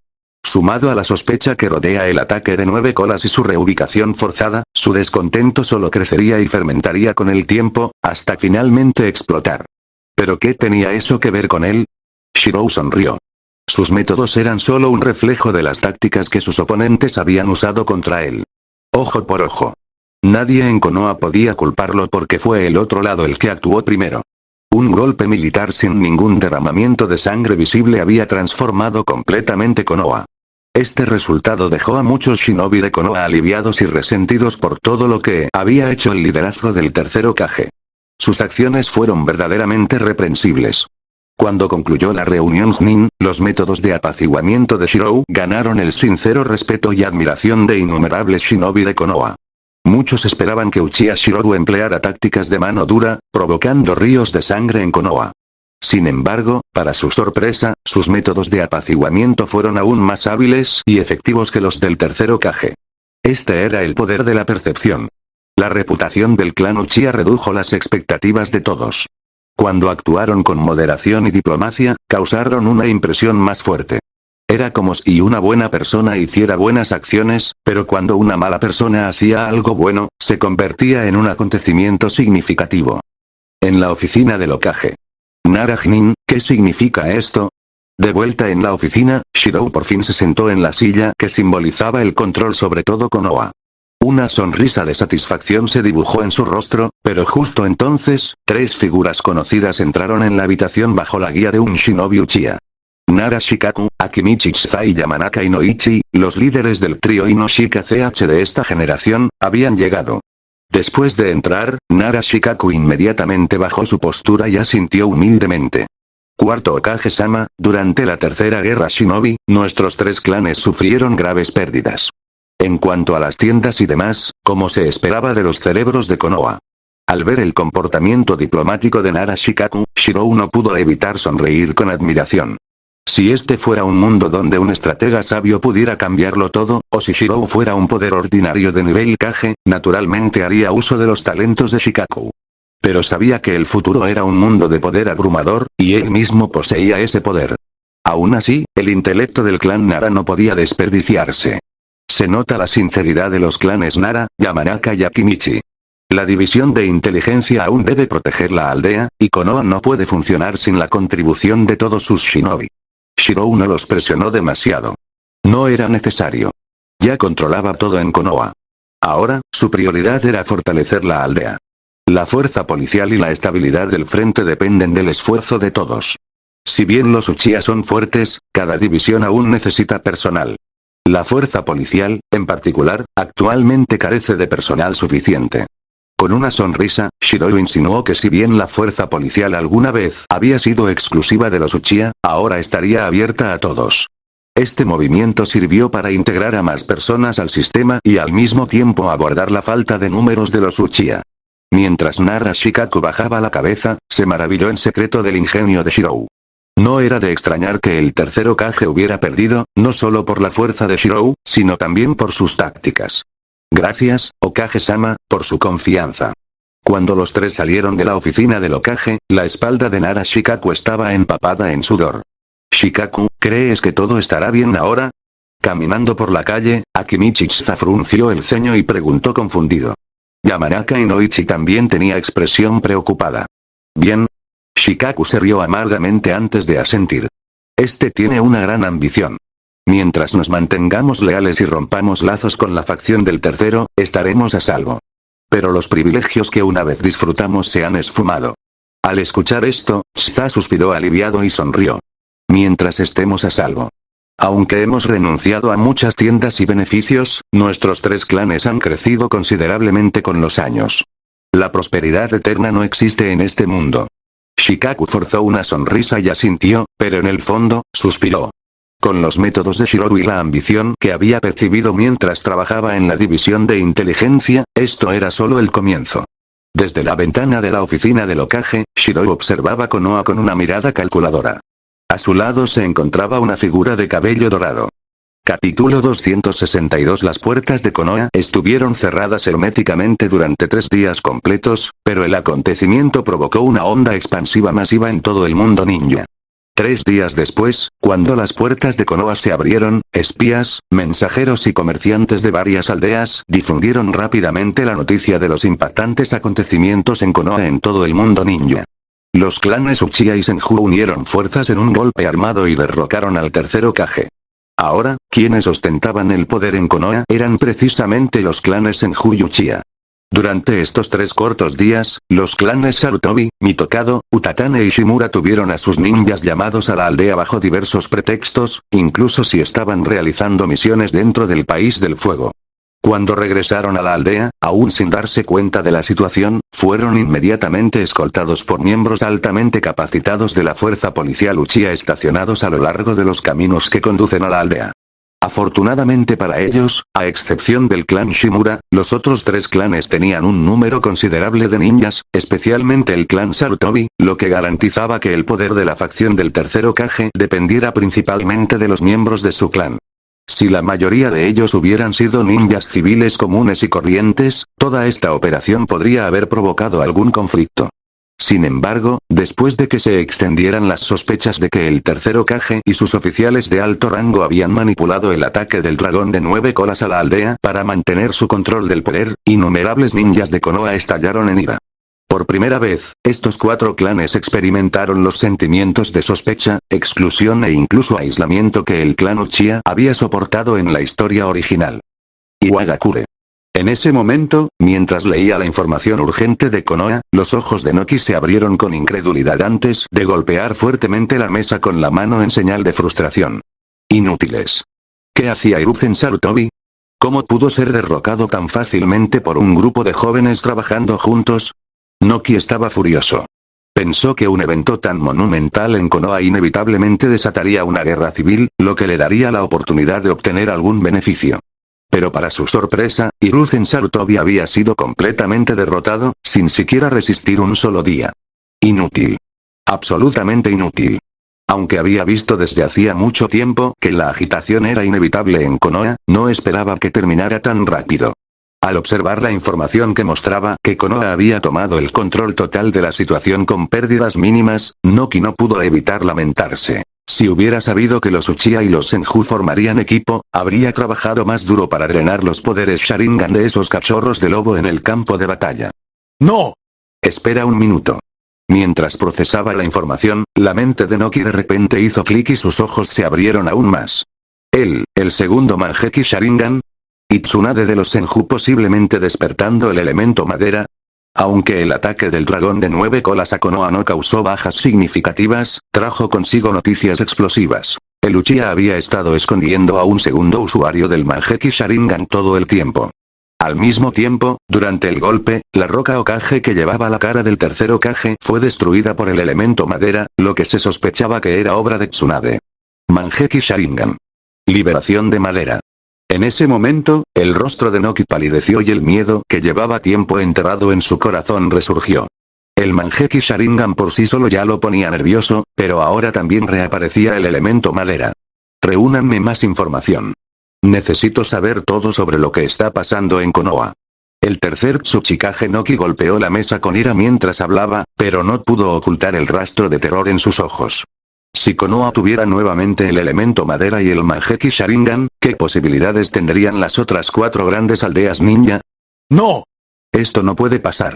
Sumado a la sospecha que rodea el ataque de 9 colas y su reubicación forzada, su descontento solo crecería y fermentaría con el tiempo, hasta finalmente explotar. ¿Pero qué tenía eso que ver con él? Shirou sonrió. Sus métodos eran solo un reflejo de las tácticas que sus oponentes habían usado contra él. Ojo por ojo. Nadie en Konoha podía culparlo porque fue el otro lado el que actuó primero. Un golpe militar sin ningún derramamiento de sangre visible había transformado completamente Konoha. Este resultado dejó a muchos shinobi de Konoha aliviados y resentidos por todo lo que había hecho el liderazgo del tercer Hokage. Sus acciones fueron verdaderamente reprensibles. Cuando concluyó la reunión Chunin, los métodos de apaciguamiento de Shirou ganaron el sincero respeto y admiración de innumerables shinobi de Konoha. Muchos esperaban que Uchiha Shirou empleara tácticas de mano dura, provocando ríos de sangre en Konoha. Sin embargo, para su sorpresa, sus métodos de apaciguamiento fueron aún más hábiles y efectivos que los del tercer Hokage. Este era el poder de la percepción. La reputación del clan Uchiha redujo las expectativas de todos. Cuando actuaron con moderación y diplomacia, causaron una impresión más fuerte. Era como si una buena persona hiciera buenas acciones, pero cuando una mala persona hacía algo bueno, se convertía en un acontecimiento significativo. En la oficina del Hokage. Nara Chunin, ¿qué significa esto? De vuelta en la oficina, Shirou por fin se sentó en la silla que simbolizaba el control sobre todo Konoha. Una sonrisa de satisfacción se dibujó en su rostro, pero justo entonces, 3 figuras conocidas entraron en la habitación bajo la guía de un shinobi Uchiha. Nara Shikaku, Akimichi Chizai y Yamanaka Inoichi, los líderes del trío Inoshika CH de esta generación, habían llegado. Después de entrar, Nara Shikaku inmediatamente bajó su postura y asintió humildemente. Cuarto Hokage-sama, durante la tercera guerra shinobi, nuestros 3 clanes sufrieron graves pérdidas. En cuanto a las tiendas y demás, como se esperaba de los cerebros de Konoha. Al ver el comportamiento diplomático de Nara Shikaku, Shirou no pudo evitar sonreír con admiración. Si este fuera un mundo donde un estratega sabio pudiera cambiarlo todo, o si Shirou fuera un poder ordinario de nivel Kage, naturalmente haría uso de los talentos de Shikaku. Pero sabía que el futuro era un mundo de poder abrumador, y él mismo poseía ese poder. Aún así, el intelecto del clan Nara no podía desperdiciarse. Se nota la sinceridad de los clanes Nara, Yamanaka y Akimichi. La división de inteligencia aún debe proteger la aldea, y Konoha no puede funcionar sin la contribución de todos sus shinobi. Shirou no los presionó demasiado. No era necesario. Ya controlaba todo en Konoha. Ahora, su prioridad era fortalecer la aldea. La fuerza policial y la estabilidad del frente dependen del esfuerzo de todos. Si bien los Uchiha son fuertes, cada división aún necesita personal. La fuerza policial, en particular, actualmente carece de personal suficiente. Con una sonrisa, Shirou insinuó que si bien la fuerza policial alguna vez había sido exclusiva de los Uchiha, ahora estaría abierta a todos. Este movimiento sirvió para integrar a más personas al sistema y al mismo tiempo abordar la falta de números de los Uchiha. Mientras Nara Shikaku bajaba la cabeza, se maravilló en secreto del ingenio de Shirou. No era de extrañar que el tercer Hokage hubiera perdido, no solo por la fuerza de Shirou, sino también por sus tácticas. Gracias, Hokage-sama, por su confianza. Cuando los tres salieron de la oficina del Hokage, la espalda de Nara Shikaku estaba empapada en sudor. Shikaku, ¿crees que todo estará bien ahora? Caminando por la calle, Akimichi Chisa frunció el ceño y preguntó confundido. Yamanaka Inoichi también tenía expresión preocupada. ¿Bien? Shikaku se rió amargamente antes de asentir. Este tiene una gran ambición. Mientras nos mantengamos leales y rompamos lazos con la facción del tercero, estaremos a salvo. Pero los privilegios que una vez disfrutamos se han esfumado. Al escuchar esto, Chisa suspiró aliviado y sonrió. Mientras estemos a salvo. Aunque hemos renunciado a muchas tiendas y beneficios, nuestros tres clanes han crecido considerablemente con los años. La prosperidad eterna no existe en este mundo. Shikaku forzó una sonrisa y asintió, pero en el fondo, suspiró. Con los métodos de Shirou y la ambición que había percibido mientras trabajaba en la división de inteligencia, esto era solo el comienzo. Desde la ventana de la oficina del Hokage, Shirou observaba a Konoha con una mirada calculadora. A su lado se encontraba una figura de cabello dorado. Capítulo 262. Las puertas de Konoha estuvieron cerradas herméticamente durante 3 días completos, pero el acontecimiento provocó una onda expansiva masiva en todo el mundo ninja. 3 días después, cuando las puertas de Konoha se abrieron, espías, mensajeros y comerciantes de varias aldeas difundieron rápidamente la noticia de los impactantes acontecimientos en Konoha en todo el mundo ninja. Los clanes Uchiha y Senju unieron fuerzas en un golpe armado y derrocaron al tercer Hokage. Ahora, quienes ostentaban el poder en Konoha eran precisamente los clanes Senju y Uchiha. Durante estos 3 cortos días, los clanes Sarutobi, Mitokado, Utatane y Shimura tuvieron a sus ninjas llamados a la aldea bajo diversos pretextos, incluso si estaban realizando misiones dentro del país del fuego. Cuando regresaron a la aldea, aún sin darse cuenta de la situación, fueron inmediatamente escoltados por miembros altamente capacitados de la fuerza policial Uchiha estacionados a lo largo de los caminos que conducen a la aldea. Afortunadamente para ellos, a excepción del clan Shimura, los otros 3 clanes tenían un número considerable de ninjas, especialmente el clan Sarutobi, lo que garantizaba que el poder de la facción del tercer Hokage dependiera principalmente de los miembros de su clan. Si la mayoría de ellos hubieran sido ninjas civiles comunes y corrientes, toda esta operación podría haber provocado algún conflicto. Sin embargo, después de que se extendieran las sospechas de que el tercer Hokage y sus oficiales de alto rango habían manipulado el ataque del dragón de 9 colas a la aldea para mantener su control del poder, innumerables ninjas de Konoha estallaron en ira. Por primera vez, estos 4 clanes experimentaron los sentimientos de sospecha, exclusión e incluso aislamiento que el clan Uchiha había soportado en la historia original. Iwagakure. En ese momento, mientras leía la información urgente de Konoha, los ojos de Noki se abrieron con incredulidad antes de golpear fuertemente la mesa con la mano en señal de frustración. Inútiles. ¿Qué hacía Hiruzen Sarutobi? ¿Cómo pudo ser derrocado tan fácilmente por un grupo de jóvenes trabajando juntos? Noki estaba furioso. Pensó que un evento tan monumental en Konoha inevitablemente desataría una guerra civil, lo que le daría la oportunidad de obtener algún beneficio. Pero para su sorpresa, Hiruzen Sarutobi había sido completamente derrotado, sin siquiera resistir un solo día. Inútil. Absolutamente inútil. Aunque había visto desde hacía mucho tiempo que la agitación era inevitable en Konoha, no esperaba que terminara tan rápido. Al observar la información que mostraba que Konoha había tomado el control total de la situación con pérdidas mínimas, Noki no pudo evitar lamentarse. Si hubiera sabido que los Uchiha y los Senju formarían equipo, habría trabajado más duro para drenar los poderes Sharingan de esos cachorros de lobo en el campo de batalla. ¡No! Espera un minuto. Mientras procesaba la información, la mente de Noki de repente hizo clic y sus ojos se abrieron aún más. El segundo Manheki Sharingan. Y Tsunade de los Senju posiblemente despertando el elemento madera. Aunque el ataque del dragón de 9 colas a Konoha no causó bajas significativas, trajo consigo noticias explosivas. El Uchiha había estado escondiendo a un segundo usuario del Manheki Sharingan todo el tiempo. Al mismo tiempo, durante el golpe, la roca Hokage que llevaba la cara del tercer Hokage fue destruida por el elemento madera, lo que se sospechaba que era obra de Tsunade. Manheki Sharingan. Liberación de madera. En ese momento, el rostro de Noki palideció y el miedo que llevaba tiempo enterrado en su corazón resurgió. El Manjeki Sharingan por sí solo ya lo ponía nervioso, pero ahora también reaparecía el elemento madera. Reúnanme más información. Necesito saber todo sobre lo que está pasando en Konoha. El tercer Tsuchikage Noki golpeó la mesa con ira mientras hablaba, pero no pudo ocultar el rastro de terror en sus ojos. Si Konoha tuviera nuevamente el elemento madera y el Manjeki Sharingan, ¿qué posibilidades tendrían las otras 4 grandes aldeas ninja? ¡No! Esto no puede pasar.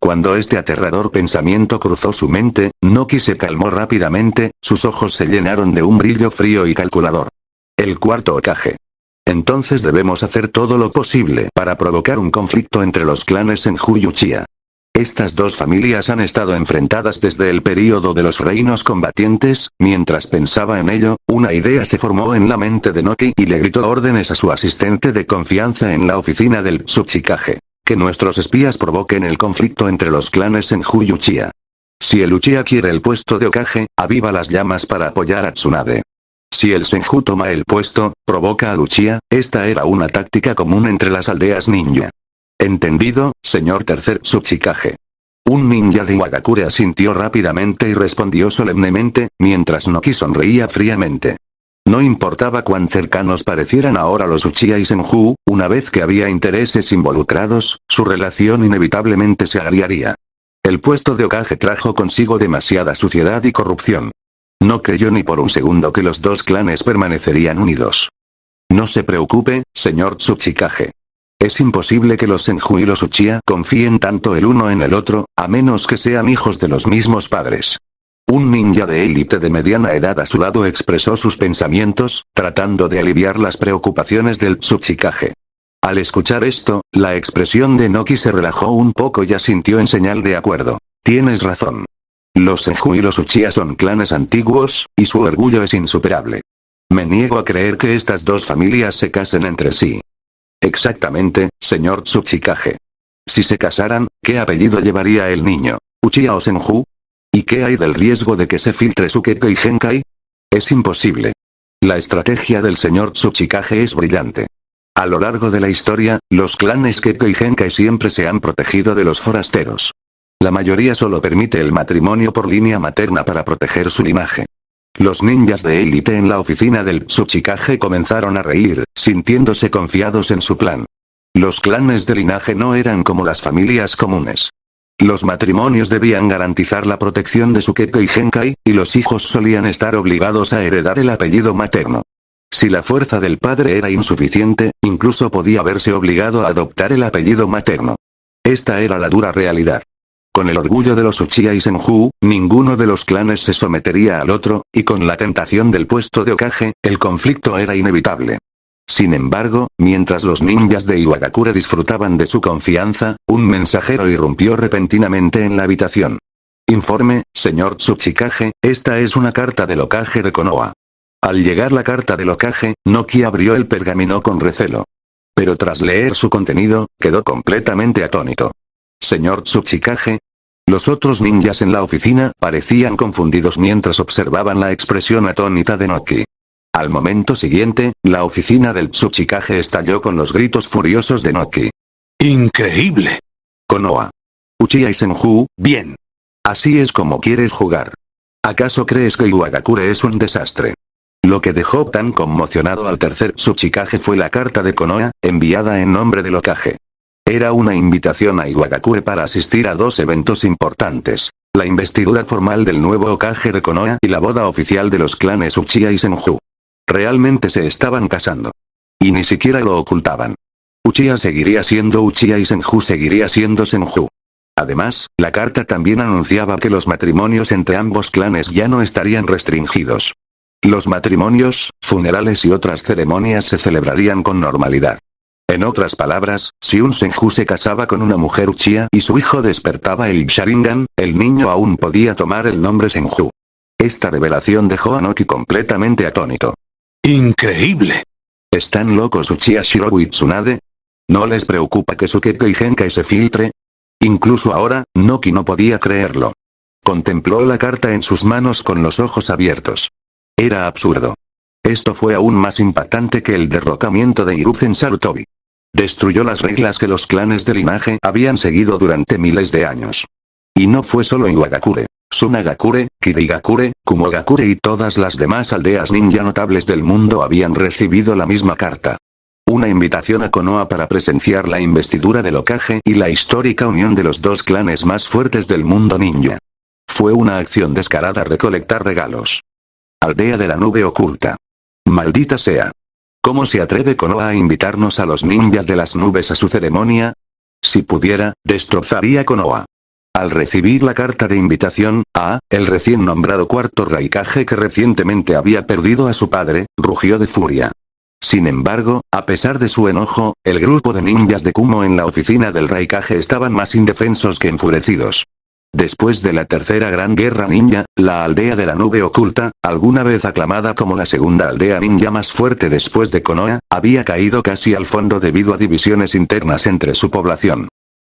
Cuando este aterrador pensamiento cruzó su mente, Noki se calmó rápidamente, sus ojos se llenaron de un brillo frío y calculador. El cuarto Hokage. Entonces debemos hacer todo lo posible para provocar un conflicto entre los clanes Senju y Uchiha. Estas dos familias han estado enfrentadas desde el período de los reinos combatientes. Mientras pensaba en ello, una idea se formó en la mente de Noki y le gritó órdenes a su asistente de confianza en la oficina del Tsuchikage. Que nuestros espías provoquen el conflicto entre los clanes Senju y Uchiha. Si el Uchiha quiere el puesto de Hokage, aviva las llamas para apoyar a Tsunade. Si el Senju toma el puesto, provoca al Uchiha. Esta era una táctica común entre las aldeas ninja. Entendido, señor tercer Tsuchikage. Un ninja de Iwagakure asintió rápidamente y respondió solemnemente, mientras Noki sonreía fríamente. No importaba cuán cercanos parecieran ahora los Uchiha y Senju, una vez que había intereses involucrados, su relación inevitablemente se agriaría. El puesto de Hokage trajo consigo demasiada suciedad y corrupción. No creyó ni por un segundo que los dos clanes permanecerían unidos. No se preocupe, señor Tsuchikage. Es imposible que los Senju y los Uchiha confíen tanto el uno en el otro, a menos que sean hijos de los mismos padres. Un ninja de élite de mediana edad a su lado expresó sus pensamientos, tratando de aliviar las preocupaciones del Tsuchikage. Al escuchar esto, la expresión de Noki se relajó un poco y asintió en señal de acuerdo. Tienes razón. Los Senju y los Uchiha son clanes antiguos, y su orgullo es insuperable. Me niego a creer que estas dos familias se casen entre sí. Exactamente, señor Tsuchikage. Si se casaran, ¿qué apellido llevaría el niño? ¿Uchiha o Senju? ¿Y qué hay del riesgo de que se filtre su Kekkei Genkai? Es imposible. La estrategia del señor Tsuchikage es brillante. A lo largo de la historia, los clanes Kekkei Genkai siempre se han protegido de los forasteros. La mayoría solo permite el matrimonio por línea materna para proteger su linaje. Los ninjas de élite en la oficina del Tsuchikage comenzaron a reír, sintiéndose confiados en su plan. Los clanes de linaje no eran como las familias comunes. Los matrimonios debían garantizar la protección de su Kekkei Genkai, y los hijos solían estar obligados a heredar el apellido materno. Si la fuerza del padre era insuficiente, incluso podía verse obligado a adoptar el apellido materno. Esta era la dura realidad. Con el orgullo de los Uchiha y Senju, ninguno de los clanes se sometería al otro, y con la tentación del puesto de Hokage, el conflicto era inevitable. Sin embargo, mientras los ninjas de Iwagakure disfrutaban de su confianza, un mensajero irrumpió repentinamente en la habitación. Informe, señor Tsuchikage, esta es una carta del Hokage de Konoha. Al llegar la carta del Hokage, Noki abrió el pergamino con recelo. Pero tras leer su contenido, quedó completamente atónito. Señor Tsuchikage. Los otros ninjas en la oficina parecían confundidos mientras observaban la expresión atónita de Noki. Al momento siguiente, la oficina del Tsuchikage estalló con los gritos furiosos de Noki. ¡Increíble! Konoha. Uchiha y Senju, bien. Así es como quieres jugar. ¿Acaso crees que Iwagakure es un desastre? Lo que dejó tan conmocionado al tercer Tsuchikage fue la carta de Konoha, enviada en nombre del Hokage. Era una invitación a Iwagakure para asistir a dos eventos importantes. La investidura formal del nuevo Hokage de Konoha y la boda oficial de los clanes Uchiha y Senju. Realmente se estaban casando. Y ni siquiera lo ocultaban. Uchiha seguiría siendo Uchiha y Senju seguiría siendo Senju. Además, la carta también anunciaba que los matrimonios entre ambos clanes ya no estarían restringidos. Los matrimonios, funerales y otras ceremonias se celebrarían con normalidad. En otras palabras, si un Senju se casaba con una mujer Uchiha y su hijo despertaba el Sharingan, el niño aún podía tomar el nombre Senju. Esta revelación dejó a Noki completamente atónito. ¡Increíble! ¿Están locos Uchiha Shirou y Tsunade? ¿No les preocupa que su Kekkei Genkai se filtre? Incluso ahora, Noki no podía creerlo. Contempló la carta en sus manos con los ojos abiertos. Era absurdo. Esto fue aún más impactante que el derrocamiento de Hiruzen Sarutobi. Destruyó las reglas que los clanes de linaje habían seguido durante miles de años. Y no fue solo Iwagakure. Tsunagakure, Kirigakure, Kumogakure y todas las demás aldeas ninja notables del mundo habían recibido la misma carta. Una invitación a Konoha para presenciar la investidura del Hokage y la histórica unión de los dos clanes más fuertes del mundo ninja. Fue una acción descarada recolectar regalos. Aldea de la nube oculta. Maldita sea. ¿Cómo se atreve Konoha a invitarnos a los ninjas de las nubes a su ceremonia? Si pudiera, destrozaría Konoha. Al recibir la carta de invitación, el recién nombrado cuarto Raikage que recientemente había perdido a su padre, rugió de furia. Sin embargo, a pesar de su enojo, el grupo de ninjas de Kumo en la oficina del Raikage estaban más indefensos que enfurecidos. Después de la tercera gran guerra ninja, la aldea de la nube oculta, alguna vez aclamada como la segunda aldea ninja más fuerte después de Konoha, había caído casi al fondo debido a divisiones internas entre su población.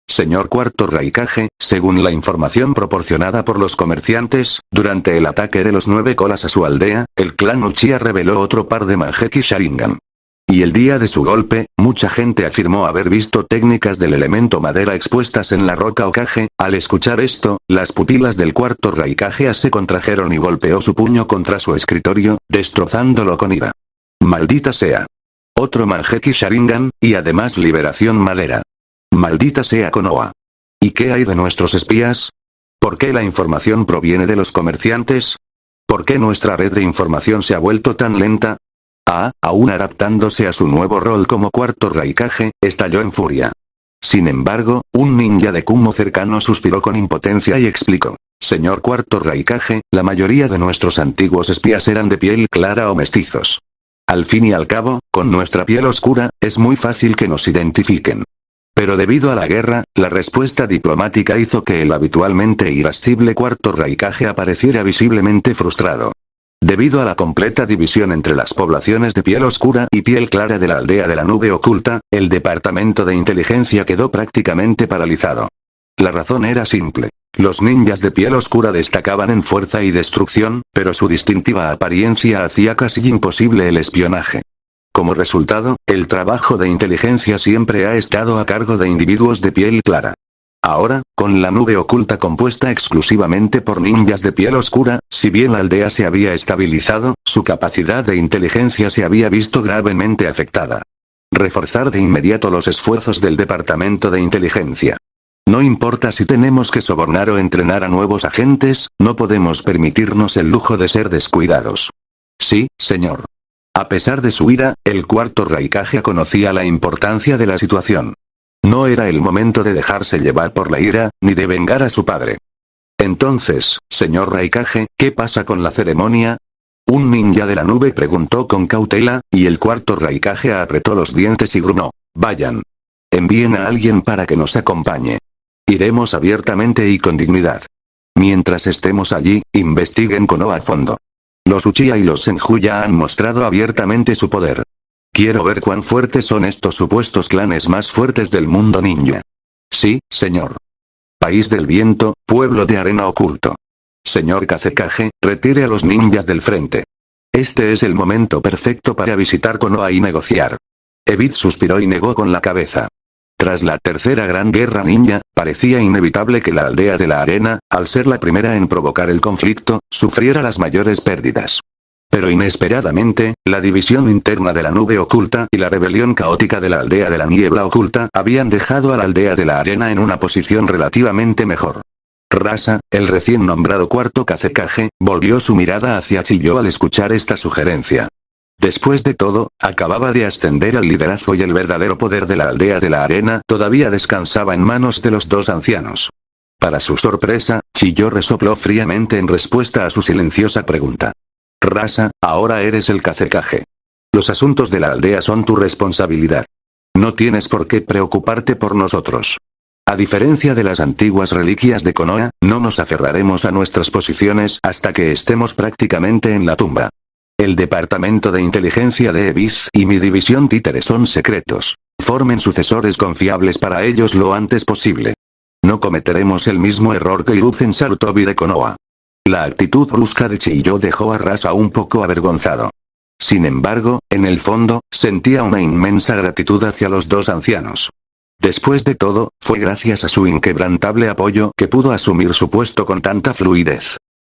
Señor cuarto Raikage, según la información proporcionada por los comerciantes, durante el ataque de los 9 colas a su aldea, el clan Uchiha reveló otro par de Mangekyou Sharingan. Y el día de su golpe, mucha gente afirmó haber visto técnicas del elemento madera expuestas en la roca Hokage. Al escuchar esto, las pupilas del cuarto Raikage se contrajeron y golpeó su puño contra su escritorio, destrozándolo con ira. Maldita sea. Otro Mangekyou Sharingan, y además liberación madera. Maldita sea Konoha. ¿Y qué hay de nuestros espías? ¿Por qué la información proviene de los comerciantes? ¿Por qué nuestra red de información se ha vuelto tan lenta? Aún adaptándose a su nuevo rol como cuarto Raikage, estalló en furia. Sin embargo, un ninja de Kumo cercano suspiró con impotencia y explicó. Señor cuarto Raikage, la mayoría de nuestros antiguos espías eran de piel clara o mestizos. Al fin y al cabo, con nuestra piel oscura, es muy fácil que nos identifiquen. Pero debido a la guerra, la respuesta diplomática hizo que el habitualmente irascible cuarto Raikage apareciera visiblemente frustrado. Debido a la completa división entre las poblaciones de piel oscura y piel clara de la aldea de la nube oculta, el departamento de inteligencia quedó prácticamente paralizado. La razón era simple. Los ninjas de piel oscura destacaban en fuerza y destrucción, pero su distintiva apariencia hacía casi imposible el espionaje. Como resultado, el trabajo de inteligencia siempre ha estado a cargo de individuos de piel clara. Ahora, con la nube oculta compuesta exclusivamente por ninjas de piel oscura, si bien la aldea se había estabilizado, su capacidad de inteligencia se había visto gravemente afectada. Reforzar de inmediato los esfuerzos del departamento de inteligencia. No importa si tenemos que sobornar o entrenar a nuevos agentes, no podemos permitirnos el lujo de ser descuidados. Sí, señor. A pesar de su ira, el cuarto Raikage conocía la importancia de la situación. No era el momento de dejarse llevar por la ira, ni de vengar a su padre. Entonces, señor Raikage, ¿qué pasa con la ceremonia? Un ninja de la nube preguntó con cautela, y el cuarto Raikage apretó los dientes y gruñó. Vayan. Envíen a alguien para que nos acompañe. Iremos abiertamente y con dignidad. Mientras estemos allí, investiguen Konoha a fondo. Los Uchiha y los Senju ya han mostrado abiertamente su poder. Quiero ver cuán fuertes son estos supuestos clanes más fuertes del mundo ninja. Sí, señor. País del viento, pueblo de arena oculto. Señor Kazekage, retire a los ninjas del frente. Este es el momento perfecto para visitar Konoha y negociar. Ebit suspiró y negó con la cabeza. Tras la tercera gran guerra ninja, parecía inevitable que la aldea de la arena, al ser la primera en provocar el conflicto, sufriera las mayores pérdidas. Pero inesperadamente, la división interna de la nube oculta y la rebelión caótica de la aldea de la niebla oculta habían dejado a la aldea de la arena en una posición relativamente mejor. Rasa, el recién nombrado cuarto Kazekage, volvió su mirada hacia Chiyo al escuchar esta sugerencia. Después de todo, acababa de ascender al liderazgo y el verdadero poder de la aldea de la arena todavía descansaba en manos de los dos ancianos. Para su sorpresa, Chiyo resopló fríamente en respuesta a su silenciosa pregunta. Rasa, ahora eres el Kazekage. Los asuntos de la aldea son tu responsabilidad. No tienes por qué preocuparte por nosotros. A diferencia de las antiguas reliquias de Konoha, no nos aferraremos a nuestras posiciones hasta que estemos prácticamente en la tumba. El departamento de inteligencia de Ebis y mi división títere son secretos. Formen sucesores confiables para ellos lo antes posible. No cometeremos el mismo error que Hiruzen Sarutobi de Konoha. La actitud brusca de Chiyo dejó a Rasa un poco avergonzado. Sin embargo, en el fondo, sentía una inmensa gratitud hacia los dos ancianos. Después de todo, fue gracias a su inquebrantable apoyo que pudo asumir su puesto con tanta fluidez.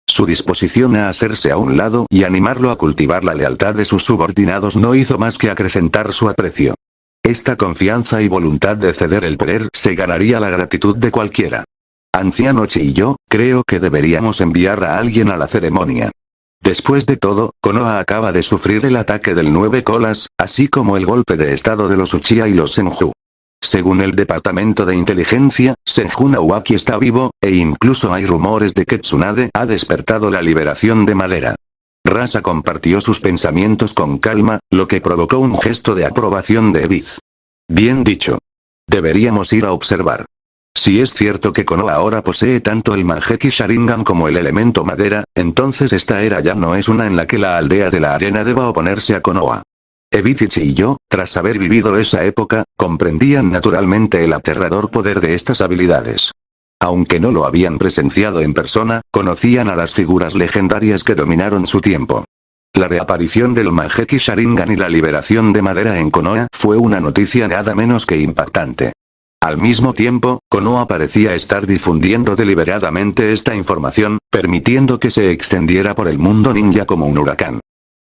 Su disposición a hacerse a un lado y animarlo a cultivar la lealtad de sus subordinados no hizo más que acrecentar su aprecio. Esta confianza y voluntad de ceder el poder se ganaría la gratitud de cualquiera. Anciano Chiyo, creo que deberíamos enviar a alguien a la ceremonia. Después de todo, Konoha acaba de sufrir el ataque del 9 colas, así como el golpe de estado de los Uchiha y los Senju. Según el Departamento de Inteligencia, Senju Naoaki está vivo, e incluso hay rumores de que Tsunade ha despertado la liberación de Madera. Rasa compartió sus pensamientos con calma, lo que provocó un gesto de aprobación de Ebiz. Bien dicho. Deberíamos ir a observar. Si es cierto que Konoha ahora posee tanto el Mangekyou Sharingan como el elemento madera, entonces esta era ya no es una en la que la aldea de la arena deba oponerse a Konoha. Ebizichi y yo, tras haber vivido esa época, comprendían naturalmente el aterrador poder de estas habilidades. Aunque no lo habían presenciado en persona, conocían a las figuras legendarias que dominaron su tiempo. La reaparición del Mangekyou Sharingan y la liberación de Madera en Konoha fue una noticia nada menos que impactante. Al mismo tiempo, Konoha parecía estar difundiendo deliberadamente esta información, permitiendo que se extendiera por el mundo ninja como un huracán.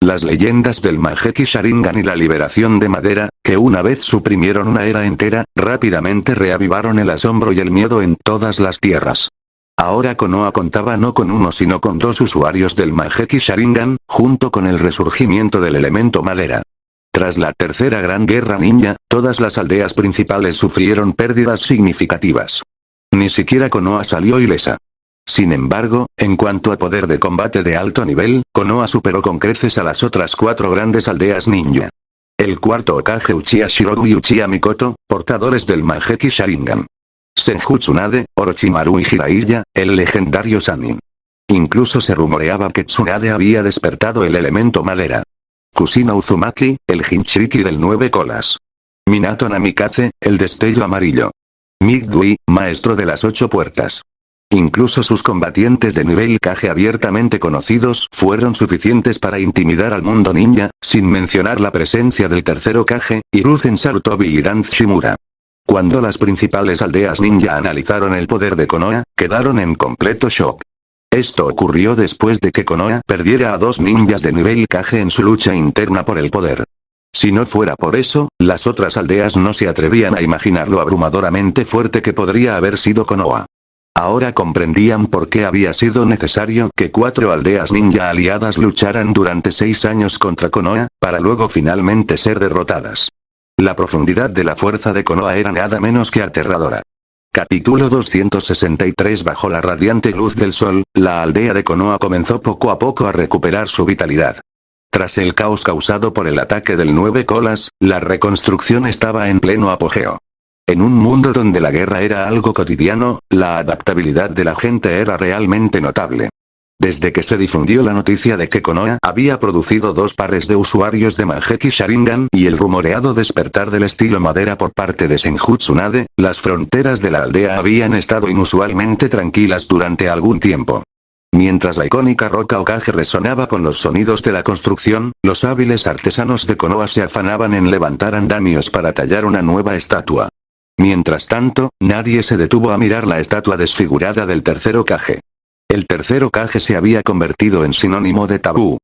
Las leyendas del Mangekyou Sharingan y la liberación de Madera, que una vez suprimieron una era entera, rápidamente reavivaron el asombro y el miedo en todas las tierras. Ahora Konoha contaba no con uno sino con dos usuarios del Mangekyou Sharingan, junto con el resurgimiento del elemento madera. Tras la tercera gran guerra ninja, todas las aldeas principales sufrieron pérdidas significativas. Ni siquiera Konoha salió ilesa. Sin embargo, en cuanto a poder de combate de alto nivel, Konoha superó con creces a las otras 4 grandes aldeas ninja. El cuarto Hokage Uchiha Shirobu y Uchiha Mikoto, portadores del Mangekyou Sharingan. Senju Tsunade, Orochimaru y Jiraiya, el legendario Sannin. Incluso se rumoreaba que Tsunade había despertado el elemento madera. Kushina Uzumaki, el Jinchuriki del 9 colas. Minato Namikaze, el destello amarillo. Migdui, maestro de las 8 puertas. Incluso sus combatientes de nivel Kage abiertamente conocidos fueron suficientes para intimidar al mundo ninja, sin mencionar la presencia del tercero Kage, Hiruzen Sarutobi y Danz Shimura. Cuando las principales aldeas ninja analizaron el poder de Konoha, quedaron en completo shock. Esto ocurrió después de que Konoha perdiera a 2 ninjas de nivel Kage en su lucha interna por el poder. Si no fuera por eso, las otras aldeas no se atrevían a imaginar lo abrumadoramente fuerte que podría haber sido Konoha. Ahora comprendían por qué había sido necesario que 4 aldeas ninja aliadas lucharan durante 6 años contra Konoha, para luego finalmente ser derrotadas. La profundidad de la fuerza de Konoha era nada menos que aterradora. Capítulo 263. Bajo la radiante luz del sol, la aldea de Konoha comenzó poco a poco a recuperar su vitalidad. Tras el caos causado por el ataque del 9 colas, la reconstrucción estaba en pleno apogeo. En un mundo donde la guerra era algo cotidiano, la adaptabilidad de la gente era realmente notable. Desde que se difundió la noticia de que Konoha había producido 2 pares de usuarios de Mangekyou Sharingan y el rumoreado despertar del estilo madera por parte de Senju Tsunade, las fronteras de la aldea habían estado inusualmente tranquilas durante algún tiempo. Mientras la icónica roca Hokage resonaba con los sonidos de la construcción, los hábiles artesanos de Konoha se afanaban en levantar andamios para tallar una nueva estatua. Mientras tanto, nadie se detuvo a mirar la estatua desfigurada del tercero Hokage. El tercer Hokage se había convertido en sinónimo de tabú.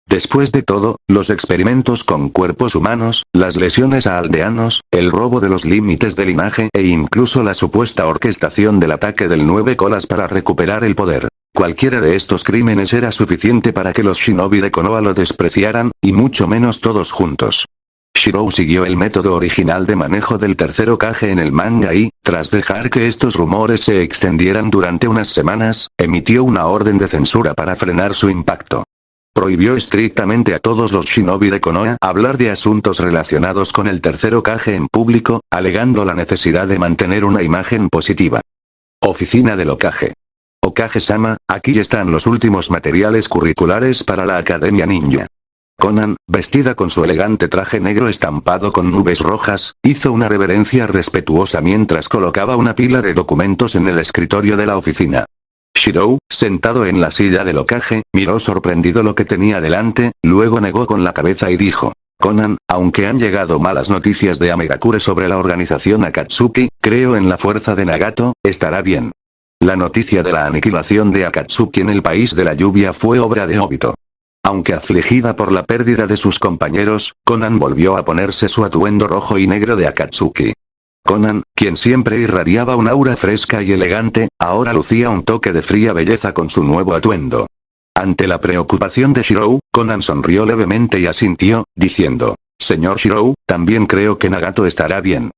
Después de todo, los experimentos con cuerpos humanos, las lesiones a aldeanos, el robo de los límites del linaje e incluso la supuesta orquestación del ataque del 9 colas para recuperar el poder. Cualquiera de estos crímenes era suficiente para que los shinobi de Konoha lo despreciaran, y mucho menos todos juntos. Shirou siguió el método original de manejo del tercer Hokage en el manga y, tras dejar que estos rumores se extendieran durante unas semanas, emitió una orden de censura para frenar su impacto. Prohibió estrictamente a todos los shinobi de Konoha hablar de asuntos relacionados con el tercer Hokage en público, alegando la necesidad de mantener una imagen positiva. Oficina del Hokage. Hokage-sama, aquí están los últimos materiales curriculares para la Academia Ninja. Konan, vestida con su elegante traje negro estampado con nubes rojas, hizo una reverencia respetuosa mientras colocaba una pila de documentos en el escritorio de la oficina. Shirou, sentado en la silla del Hokage, miró sorprendido lo que tenía delante, luego negó con la cabeza y dijo: Konan, aunque han llegado malas noticias de Amegakure sobre la organización Akatsuki, creo en la fuerza de Nagato, estará bien. La noticia de la aniquilación de Akatsuki en el país de la lluvia fue obra de Obito. Aunque afligida por la pérdida de sus compañeros, Konan volvió a ponerse su atuendo rojo y negro de Akatsuki. Konan, quien siempre irradiaba un aura fresca y elegante, ahora lucía un toque de fría belleza con su nuevo atuendo. Ante la preocupación de Shirou, Konan sonrió levemente y asintió, diciendo: Señor Shirou, también creo que Nagato estará bien.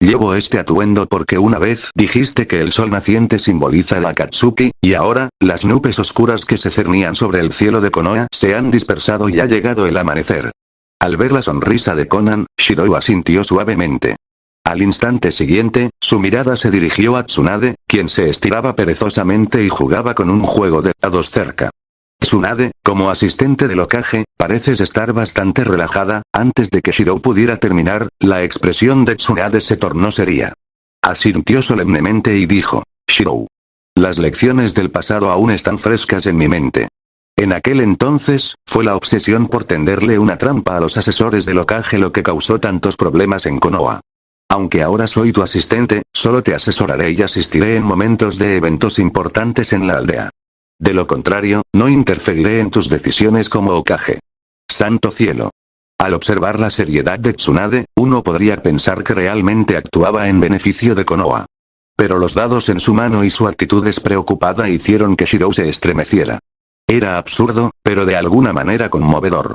Llevo este atuendo porque una vez dijiste que el sol naciente simboliza el Akatsuki, y ahora, las nubes oscuras que se cernían sobre el cielo de Konoha se han dispersado y ha llegado el amanecer. Al ver la sonrisa de Konan, Shirou asintió suavemente. Al instante siguiente, su mirada se dirigió a Tsunade, quien se estiraba perezosamente y jugaba con un juego de dados cerca. Tsunade, como asistente del Hokage, pareces estar bastante relajada. Antes de que Shirou pudiera terminar, la expresión de Tsunade se tornó seria. Asintió solemnemente y dijo: Shirou. Las lecciones del pasado aún están frescas en mi mente. En aquel entonces, fue la obsesión por tenderle una trampa a los asesores del Hokage lo que causó tantos problemas en Konoha. Aunque ahora soy tu asistente, solo te asesoraré y asistiré en momentos de eventos importantes en la aldea. De lo contrario, no interferiré en tus decisiones como Hokage. Santo cielo. Al observar la seriedad de Tsunade, uno podría pensar que realmente actuaba en beneficio de Konoha. Pero los dados en su mano y su actitud despreocupada hicieron que Shirou se estremeciera. Era absurdo, pero de alguna manera conmovedor.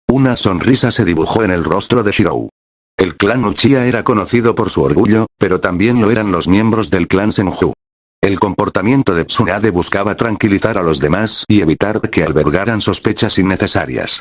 Una sonrisa se dibujó en el rostro de Shirou. El clan Uchiha era conocido por su orgullo, pero también lo eran los miembros del clan Senju. El comportamiento de Tsunade buscaba tranquilizar a los demás y evitar que albergaran sospechas innecesarias.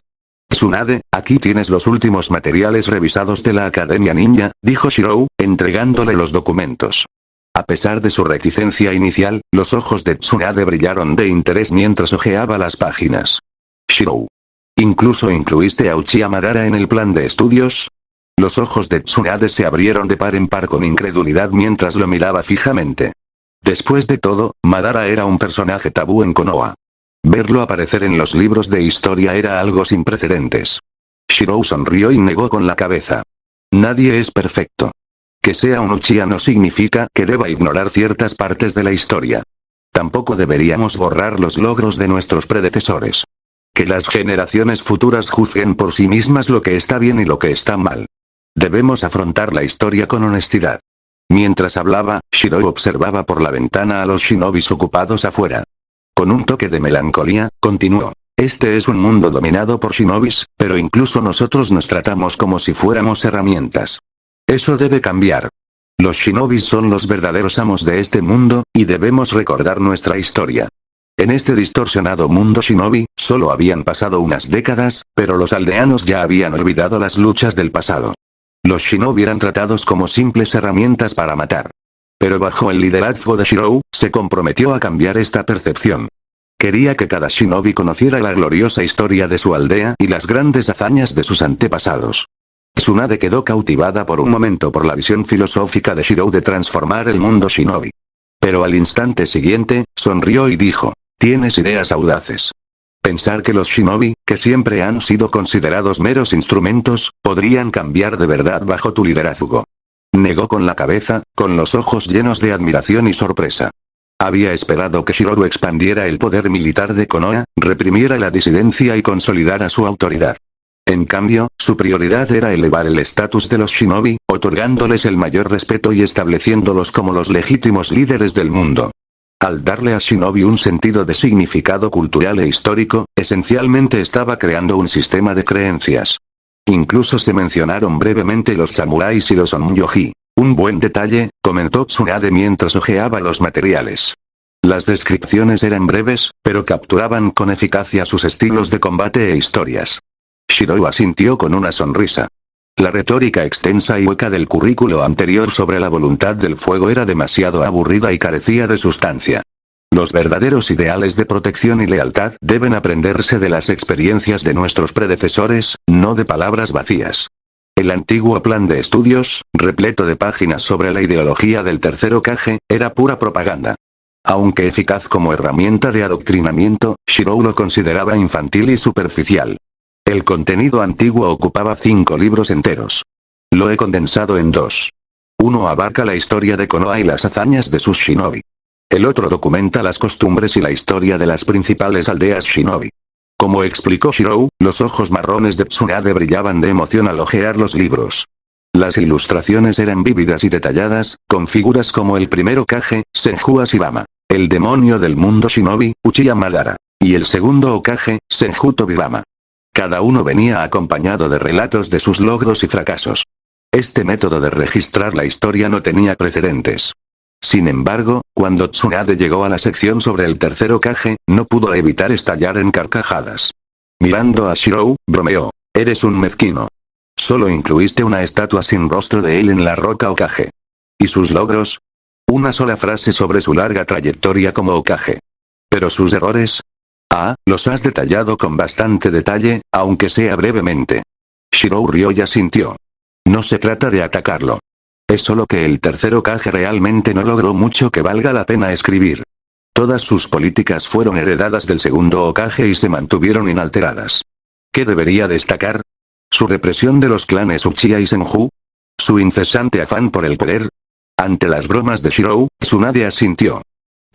Tsunade, aquí tienes los últimos materiales revisados de la Academia Ninja, dijo Shirou, entregándole los documentos. A pesar de su reticencia inicial, los ojos de Tsunade brillaron de interés mientras hojeaba las páginas. Shirou. ¿Incluso incluiste a Uchiha Madara en el plan de estudios? Los ojos de Tsunade se abrieron de par en par con incredulidad mientras lo miraba fijamente. Después de todo, Madara era un personaje tabú en Konoha. Verlo aparecer en los libros de historia era algo sin precedentes. Shirou sonrió y negó con la cabeza. Nadie es perfecto. Que sea un Uchiha no significa que deba ignorar ciertas partes de la historia. Tampoco deberíamos borrar los logros de nuestros predecesores. Que las generaciones futuras juzguen por sí mismas lo que está bien y lo que está mal. Debemos afrontar la historia con honestidad. Mientras hablaba, Shirou observaba por la ventana a los shinobis ocupados afuera. Con un toque de melancolía, continuó. Este es un mundo dominado por shinobis, pero incluso nosotros nos tratamos como si fuéramos herramientas. Eso debe cambiar. Los shinobis son los verdaderos amos de este mundo, y debemos recordar nuestra historia. En este distorsionado mundo shinobi, solo habían pasado unas décadas, pero los aldeanos ya habían olvidado las luchas del pasado. Los shinobi eran tratados como simples herramientas para matar. Pero bajo el liderazgo de Shirou, se comprometió a cambiar esta percepción. Quería que cada shinobi conociera la gloriosa historia de su aldea y las grandes hazañas de sus antepasados. Tsunade quedó cautivada por un momento por la visión filosófica de Shirou de transformar el mundo shinobi. Pero al instante siguiente, sonrió y dijo: tienes ideas audaces. Pensar que los shinobi, que siempre han sido considerados meros instrumentos, podrían cambiar de verdad bajo tu liderazgo. Negó con la cabeza, con los ojos llenos de admiración y sorpresa. Había esperado que Shirou expandiera el poder militar de Konoha, reprimiera la disidencia y consolidara su autoridad. En cambio, su prioridad era elevar el estatus de los shinobi, otorgándoles el mayor respeto y estableciéndolos como los legítimos líderes del mundo. Al darle a shinobi un sentido de significado cultural e histórico, esencialmente estaba creando un sistema de creencias. Incluso se mencionaron brevemente los samuráis y los onmyoji. Un buen detalle, comentó Tsunade mientras hojeaba los materiales. Las descripciones eran breves, pero capturaban con eficacia sus estilos de combate e historias. Shirou asintió con una sonrisa. La retórica extensa y hueca del currículo anterior sobre la voluntad del fuego era demasiado aburrida y carecía de sustancia. Los verdaderos ideales de protección y lealtad deben aprenderse de las experiencias de nuestros predecesores, no de palabras vacías. El antiguo plan de estudios, repleto de páginas sobre la ideología del tercer Hokage, era pura propaganda. Aunque eficaz como herramienta de adoctrinamiento, Shirou lo consideraba infantil y superficial. El contenido antiguo ocupaba 5 libros enteros. Lo he condensado en 2. Uno abarca la historia de Konoha y las hazañas de sus shinobi. El otro documenta las costumbres y la historia de las principales aldeas shinobi. Como explicó Shirou, los ojos marrones de Tsunade brillaban de emoción al hojear los libros. Las ilustraciones eran vívidas y detalladas, con figuras como el primero Hokage, Senju Ashibama, el demonio del mundo shinobi, Uchiha Madara, y el segundo Hokage, Senju Tobirama. Cada uno venía acompañado de relatos de sus logros y fracasos. Este método de registrar la historia no tenía precedentes. Sin embargo, cuando Tsunade llegó a la sección sobre el tercer Hokage, no pudo evitar estallar en carcajadas. Mirando a Shirou, bromeó: «Eres un mezquino. Solo incluiste una estatua sin rostro de él en la roca Hokage. ¿Y sus logros? Una sola frase sobre su larga trayectoria como Hokage. ¿Pero sus errores? Ah, los has detallado con bastante detalle, aunque sea brevemente». Shirou rió y asintió. No se trata de atacarlo. Es solo que el tercer Hokage realmente no logró mucho que valga la pena escribir. Todas sus políticas fueron heredadas del segundo Hokage y se mantuvieron inalteradas. ¿Qué debería destacar? ¿Su represión de los clanes Uchiha y Senju? ¿Su incesante afán por el poder? Ante las bromas de Shirou, Tsunade asintió.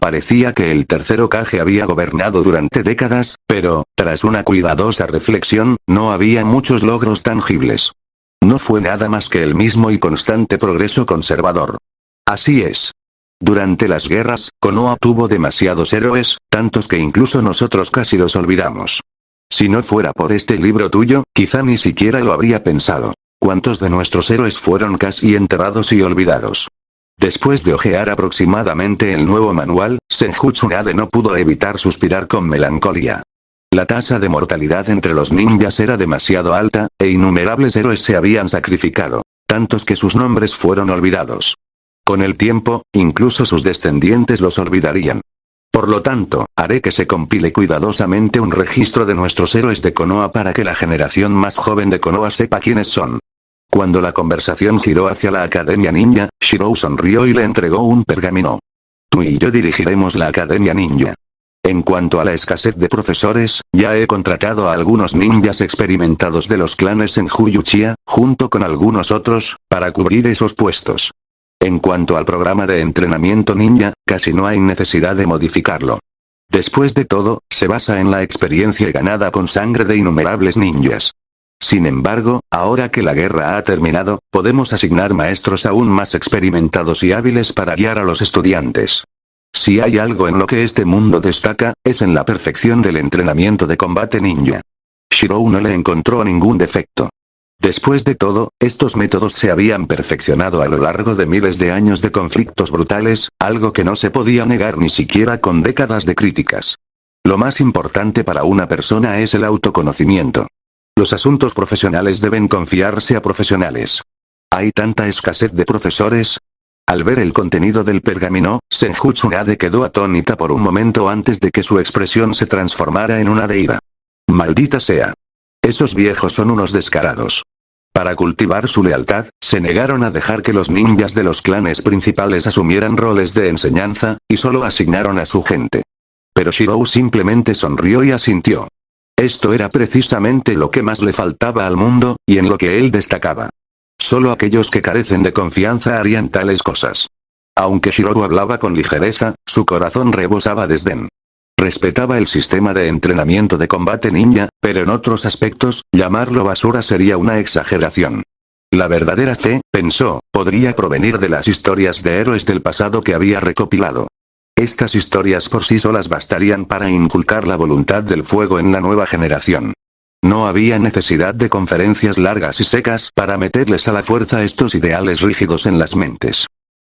Parecía que el tercer Hokage había gobernado durante décadas, pero, tras una cuidadosa reflexión, no había muchos logros tangibles. No fue nada más que el mismo y constante progreso conservador. Así es. Durante las guerras, Konoha tuvo demasiados héroes, tantos que incluso nosotros casi los olvidamos. Si no fuera por este libro tuyo, quizá ni siquiera lo habría pensado. ¿Cuántos de nuestros héroes fueron casi enterrados y olvidados? Después de hojear aproximadamente el nuevo manual, Senju Tsunade no pudo evitar suspirar con melancolía. La tasa de mortalidad entre los ninjas era demasiado alta, e innumerables héroes se habían sacrificado, tantos que sus nombres fueron olvidados. Con el tiempo, incluso sus descendientes los olvidarían. Por lo tanto, haré que se compile cuidadosamente un registro de nuestros héroes de Konoha para que la generación más joven de Konoha sepa quiénes son. Cuando la conversación giró hacia la Academia Ninja, Shirou sonrió y le entregó un pergamino. Tú y yo dirigiremos la Academia Ninja. En cuanto a la escasez de profesores, ya he contratado a algunos ninjas experimentados de los clanes Senju y Uchiha, junto con algunos otros, para cubrir esos puestos. En cuanto al programa de entrenamiento ninja, casi no hay necesidad de modificarlo. Después de todo, se basa en la experiencia ganada con sangre de innumerables ninjas. Sin embargo, ahora que la guerra ha terminado, podemos asignar maestros aún más experimentados y hábiles para guiar a los estudiantes. Si hay algo en lo que este mundo destaca, es en la perfección del entrenamiento de combate ninja. Shirou no le encontró ningún defecto. Después de todo, estos métodos se habían perfeccionado a lo largo de miles de años de conflictos brutales, algo que no se podía negar ni siquiera con décadas de críticas. Lo más importante para una persona es el autoconocimiento. Los asuntos profesionales deben confiarse a profesionales. ¿Hay tanta escasez de profesores? Al ver el contenido del pergamino, Senju Tsunade quedó atónita por un momento antes de que su expresión se transformara en una de ira. Maldita sea. Esos viejos son unos descarados. Para cultivar su lealtad, se negaron a dejar que los ninjas de los clanes principales asumieran roles de enseñanza, y solo asignaron a su gente. Pero Shirou simplemente sonrió y asintió. Esto era precisamente lo que más le faltaba al mundo, y en lo que él destacaba. Solo aquellos que carecen de confianza harían tales cosas. Aunque Shirou hablaba con ligereza, su corazón rebosaba desdén. Respetaba el sistema de entrenamiento de combate ninja, pero en otros aspectos, llamarlo basura sería una exageración. La verdadera fe, pensó, podría provenir de las historias de héroes del pasado que había recopilado. Estas historias por sí solas bastarían para inculcar la voluntad del fuego en la nueva generación. No había necesidad de conferencias largas y secas para meterles a la fuerza estos ideales rígidos en las mentes.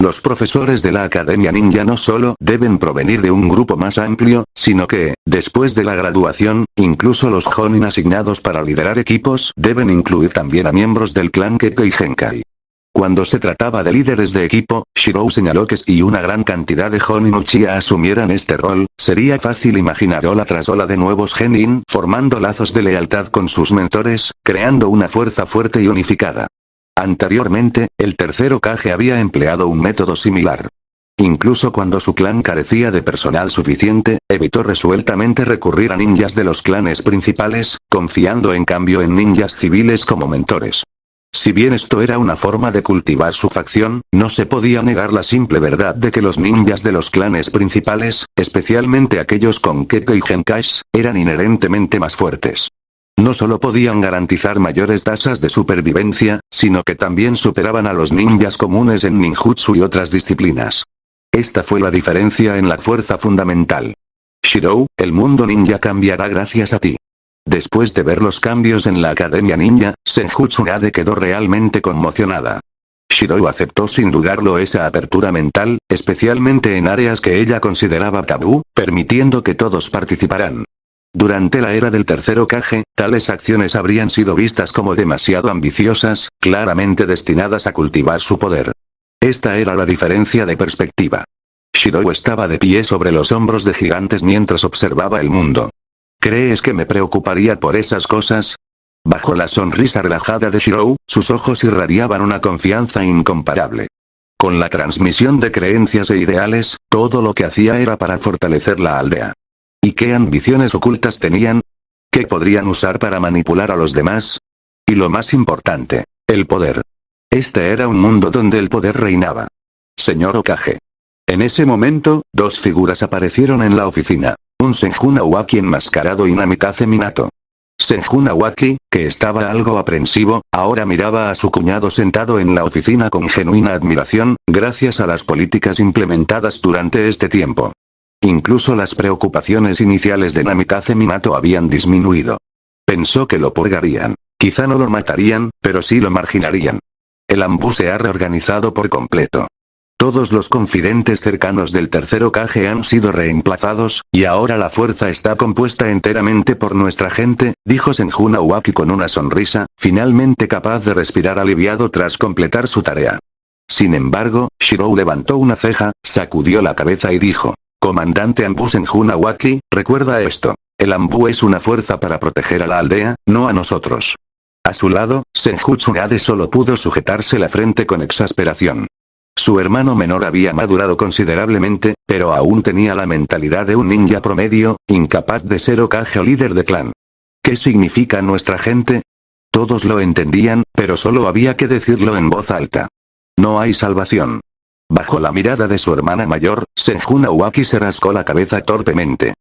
Los profesores de la Academia Ninja no solo deben provenir de un grupo más amplio, sino que, después de la graduación, incluso los Jonin asignados para liderar equipos deben incluir también a miembros del clan Kekko y Genkai. Cuando se trataba de líderes de equipo, Shirou señaló que si una gran cantidad de Jonin Uchiha asumieran este rol, sería fácil imaginar ola tras ola de nuevos genin formando lazos de lealtad con sus mentores, creando una fuerza fuerte y unificada. Anteriormente, el tercer Hokage había empleado un método similar. Incluso cuando su clan carecía de personal suficiente, evitó resueltamente recurrir a ninjas de los clanes principales, confiando en cambio en ninjas civiles como mentores. Si bien esto era una forma de cultivar su facción, no se podía negar la simple verdad de que los ninjas de los clanes principales, especialmente aquellos con Keke y Genkais, eran inherentemente más fuertes. No solo podían garantizar mayores tasas de supervivencia, sino que también superaban a los ninjas comunes en ninjutsu y otras disciplinas. Esta fue la diferencia en la fuerza fundamental. Shirou, el mundo ninja cambiará gracias a ti. Después de ver los cambios en la Academia Ninja, Senju Tsunade quedó realmente conmocionada. Shirou aceptó sin dudarlo esa apertura mental, especialmente en áreas que ella consideraba tabú, permitiendo que todos participaran. Durante la era del tercer Hokage, tales acciones habrían sido vistas como demasiado ambiciosas, claramente destinadas a cultivar su poder. Esta era la diferencia de perspectiva. Shirou estaba de pie sobre los hombros de gigantes mientras observaba el mundo. ¿Crees que me preocuparía por esas cosas? Bajo la sonrisa relajada de Shirou, sus ojos irradiaban una confianza incomparable. Con la transmisión de creencias e ideales, todo lo que hacía era para fortalecer la aldea. ¿Y qué ambiciones ocultas tenían? ¿Qué podrían usar para manipular a los demás? Y lo más importante, el poder. Este era un mundo donde el poder reinaba. Señor Hokage. En ese momento, dos figuras aparecieron en la oficina. Un Senju Nawaki enmascarado y Namikaze Minato. Senju Nawaki, que estaba algo aprensivo, ahora miraba a su cuñado sentado en la oficina con genuina admiración, gracias a las políticas implementadas durante este tiempo. Incluso las preocupaciones iniciales de Namikaze Minato habían disminuido. Pensó que lo purgarían. Quizá no lo matarían, pero sí lo marginarían. El Anbu se ha reorganizado por completo. Todos los confidentes cercanos del tercer Hokage han sido reemplazados, y ahora la fuerza está compuesta enteramente por nuestra gente, dijo Senju Nawaki con una sonrisa, finalmente capaz de respirar aliviado tras completar su tarea. Sin embargo, Shirou levantó una ceja, sacudió la cabeza y dijo: Comandante Anbu Senju Nawaki, recuerda esto. El Anbu es una fuerza para proteger a la aldea, no a nosotros. A su lado, Senju Tsunade solo pudo sujetarse la frente con exasperación. Su hermano menor había madurado considerablemente, pero aún tenía la mentalidad de un ninja promedio, incapaz de ser Hokage o líder de clan. ¿Qué significa nuestra gente? Todos lo entendían, pero solo había que decirlo en voz alta. No hay salvación. Bajo la mirada de su hermana mayor, Senju Nawaki se rascó la cabeza torpemente.